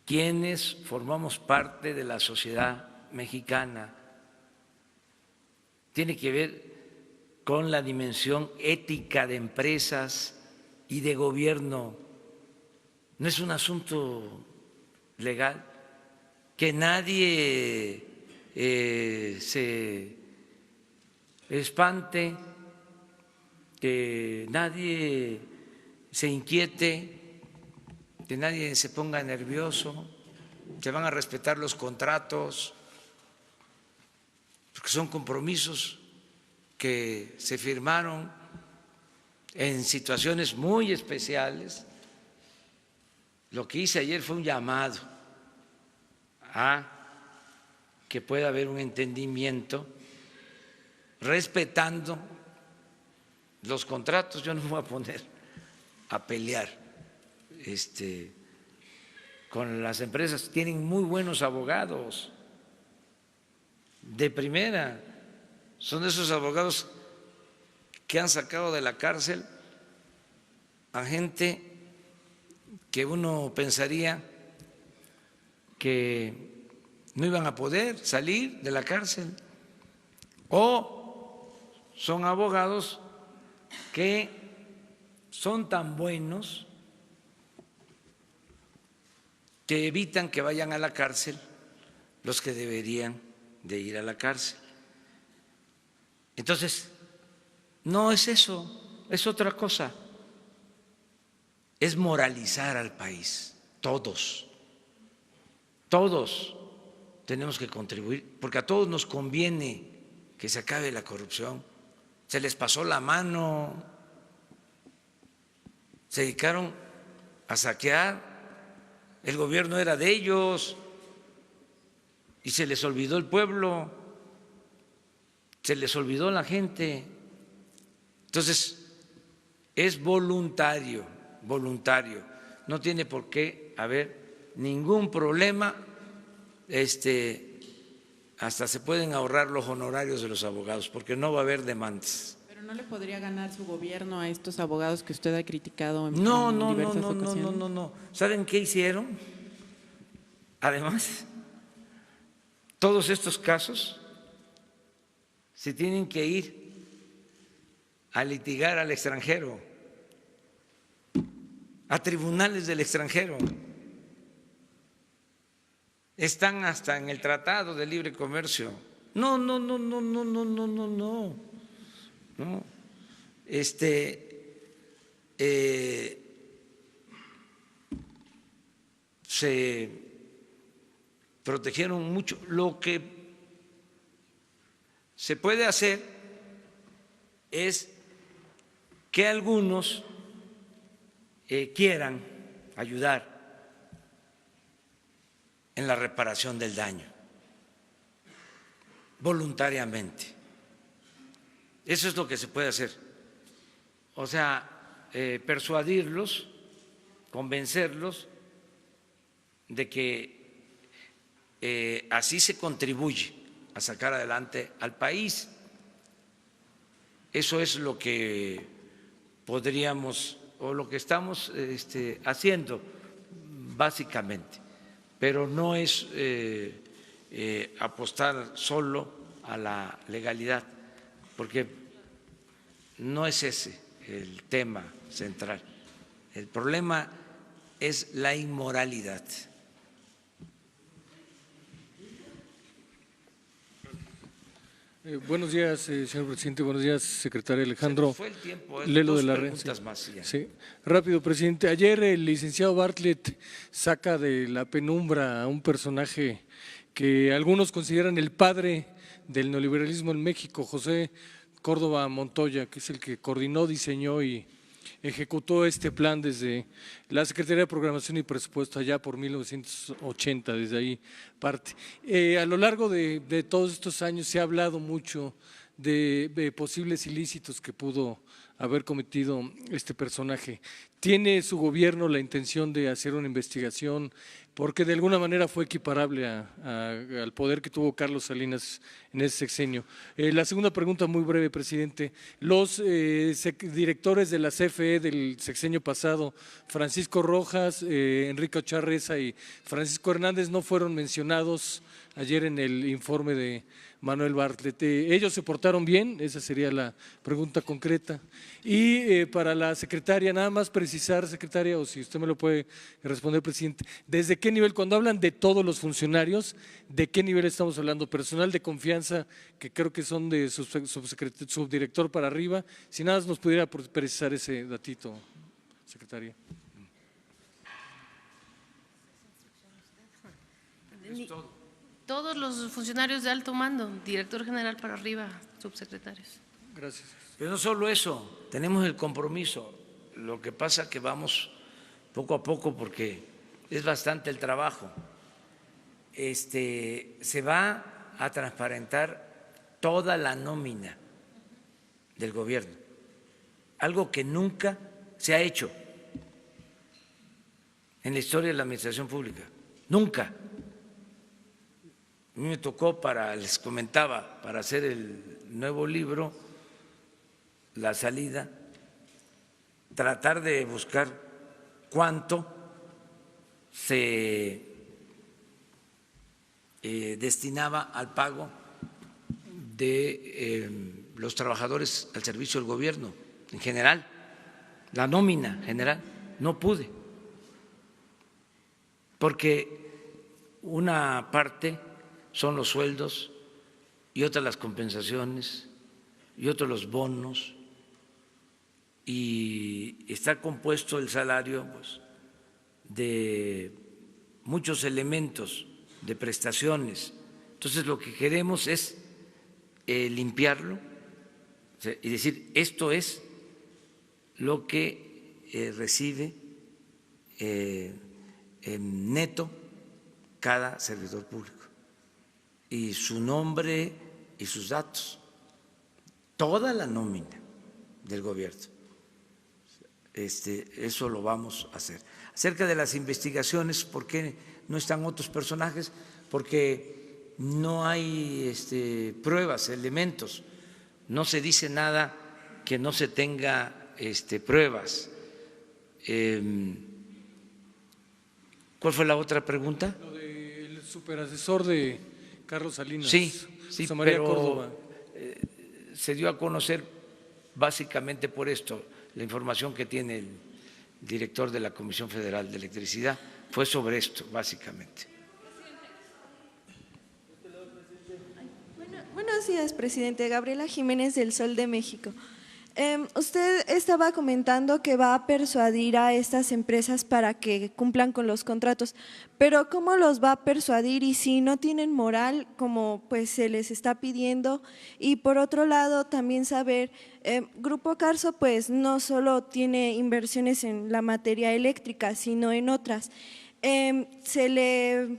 quienes formamos parte de la sociedad mexicana. Tiene que ver con la dimensión ética de empresas y de gobierno. No es un asunto legal, que nadie se espante, que nadie se inquiete, que nadie se ponga nervioso, que van a respetar los contratos, porque son compromisos que se firmaron en situaciones muy especiales. Lo que hice ayer fue un llamado a que pueda haber un entendimiento respetando los contratos. Yo no me voy a poner a pelear con las empresas. Tienen muy buenos abogados de primera. Son de esos abogados que han sacado de la cárcel a gente que uno pensaría que no iban a poder salir de la cárcel, o son abogados que son tan buenos que evitan que vayan a la cárcel los que deberían de ir a la cárcel. Entonces, no es eso, es otra cosa. Es moralizar al país, todos. tenemos que contribuir, porque a todos nos conviene que se acabe la corrupción. Se les pasó la mano, se dedicaron a saquear, el gobierno era de ellos y se les olvidó el pueblo, se les olvidó la gente. Entonces, es voluntario, voluntario, no tiene por qué haber ningún problema, hasta se pueden ahorrar los honorarios de los abogados, porque no va a haber demandas. ¿Pero no le podría ganar su gobierno a estos abogados que usted ha criticado en No, diversas ocasiones? no. ¿Saben qué hicieron? Además, todos estos casos se tienen que ir a litigar al extranjero, a tribunales del extranjero. Están hasta en el Tratado de Libre Comercio. No. Se protegieron mucho. Lo que se puede hacer es que algunos quieran ayudar en la reparación del daño, voluntariamente. Eso es lo que se puede hacer. O sea, persuadirlos, convencerlos de que así se contribuye a sacar adelante al país. Eso es lo que podríamos, o lo que estamos haciendo básicamente, pero no es apostar solo a la legalidad, porque no es ese el tema central. El problema es la inmoralidad. Buenos días, señor presidente. Buenos días, secretario Alejandro. Se nos fue el tiempo, Lelo dos de la preguntas más y ya. Sí, rápido, presidente. Ayer el licenciado Bartlett saca de la penumbra a un personaje que algunos consideran el padre del neoliberalismo en México, José Córdoba Montoya, que es el que coordinó, diseñó y ejecutó este plan desde la Secretaría de Programación y Presupuesto allá por 1980, desde ahí parte. A lo largo de todos estos años se ha hablado mucho de posibles ilícitos que pudo haber cometido este personaje. ¿Tiene su gobierno la intención de hacer una investigación? Porque de alguna manera fue equiparable al poder que tuvo Carlos Salinas en ese sexenio. La segunda pregunta, muy breve, presidente. Los directores de la CFE del sexenio pasado, Francisco Rojas, Enrique Ochoa Reza y Francisco Hernández, no fueron mencionados ayer en el informe de Manuel Bartlett. ¿Ellos se portaron bien? Esa sería la pregunta concreta. Y para la secretaria, nada más precisar, secretaria, o si usted me lo puede responder, presidente, ¿desde qué nivel, cuando hablan de todos los funcionarios, de qué nivel estamos hablando? Personal de confianza, que creo que son de subdirector para arriba. Si nada más nos pudiera precisar ese datito, secretaria. Todos los funcionarios de alto mando, director general para arriba, subsecretarios. Gracias. Pero no solo eso, tenemos el compromiso. Lo que pasa es que vamos poco a poco porque es bastante el trabajo. Se va a transparentar toda la nómina del gobierno, algo que nunca se ha hecho en la historia de la administración pública, nunca. A mí me tocó, les comentaba, para hacer el nuevo libro, La Salida, tratar de buscar cuánto se destinaba al pago de los trabajadores al servicio del gobierno en general, la nómina general. No pude, porque una parte son los sueldos y otra las compensaciones y otro los bonos, y está compuesto el salario pues, de muchos elementos de prestaciones. Entonces lo que queremos es limpiarlo, o sea, y decir, esto es lo que recibe en neto cada servidor público y su nombre y sus datos, toda la nómina del gobierno. Eso lo vamos a hacer. Acerca de las investigaciones, ¿por qué no están otros personajes? Porque no hay pruebas, elementos. No se dice nada que no se tenga pruebas. ¿Cuál fue la otra pregunta? Lo del superasesor de Carlos Salinas. Sí, Rosa María pero Córdoba. se dio a conocer básicamente por esto. La información que tiene el director de la Comisión Federal de Electricidad fue sobre esto, básicamente. Buenos días, presidente. Gabriela Jiménez del Sol de México. Usted estaba comentando que va a persuadir a estas empresas para que cumplan con los contratos, pero ¿cómo los va a persuadir y si no tienen moral como pues se les está pidiendo? Y por otro lado también saber, Grupo Carso pues no solo tiene inversiones en la materia eléctrica, sino en otras. ¿Se le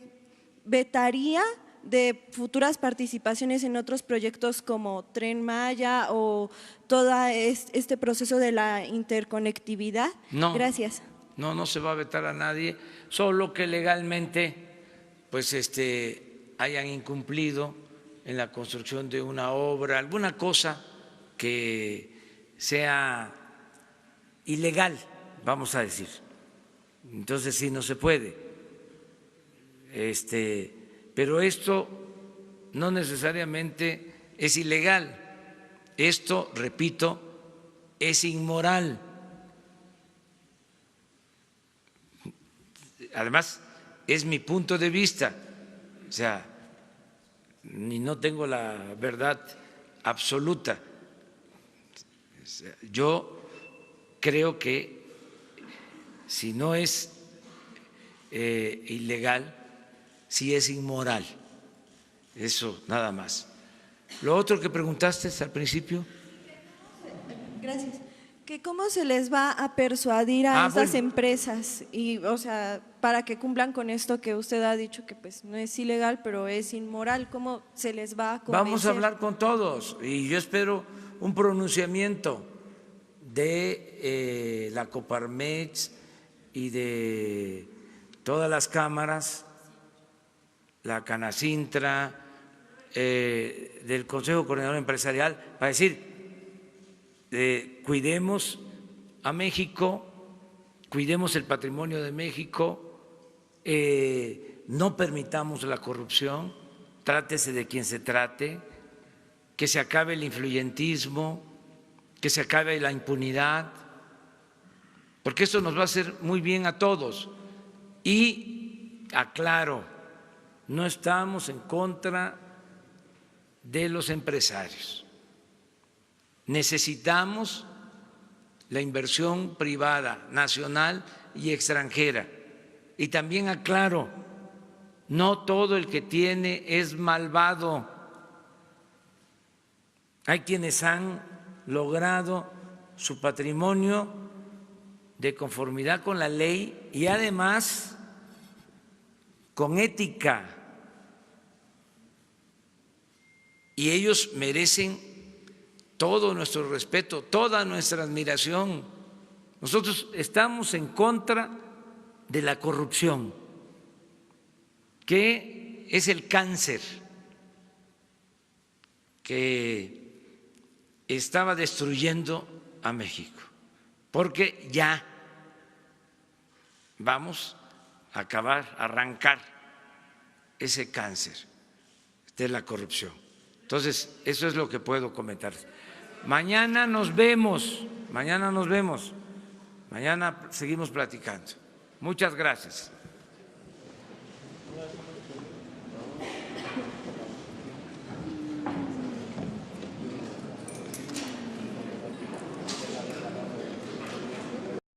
vetaría de futuras participaciones en otros proyectos como Tren Maya o todo este proceso de la interconectividad? No, gracias. No se va a vetar a nadie, solo que legalmente pues hayan incumplido en la construcción de una obra, alguna cosa que sea ilegal, vamos a decir. Entonces sí, no se puede. Pero esto no necesariamente es ilegal. Esto, repito, es inmoral. Además, es mi punto de vista. O sea, ni no tengo la verdad absoluta. Yo creo que si no es ilegal, sí es inmoral. Eso nada más. Lo otro que preguntaste al principio. Gracias. ¿Que cómo se les va a persuadir a estas empresas y, o sea, para que cumplan con esto que usted ha dicho que pues no es ilegal, pero es inmoral? ¿Cómo se les va a convencer? Vamos a hablar con todos y yo espero un pronunciamiento de la Coparmex y de todas las cámaras, la Canacintra, del Consejo Coordinador Empresarial, para decir, cuidemos a México, cuidemos el patrimonio de México, no permitamos la corrupción, trátese de quien se trate, que se acabe el influyentismo, que se acabe la impunidad, porque esto nos va a hacer muy bien a todos. Y aclaro, no estamos en contra de los empresarios. Necesitamos la inversión privada, nacional y extranjera. Y también aclaro, no todo el que tiene es malvado. Hay quienes han logrado su patrimonio de conformidad con la ley y además con ética. Y ellos merecen todo nuestro respeto, toda nuestra admiración. Nosotros estamos en contra de la corrupción, que es el cáncer que estaba destruyendo a México, porque ya vamos a acabar, a arrancar ese cáncer de la corrupción. Entonces, eso es lo que puedo comentar. Mañana nos vemos, mañana seguimos platicando. Muchas gracias.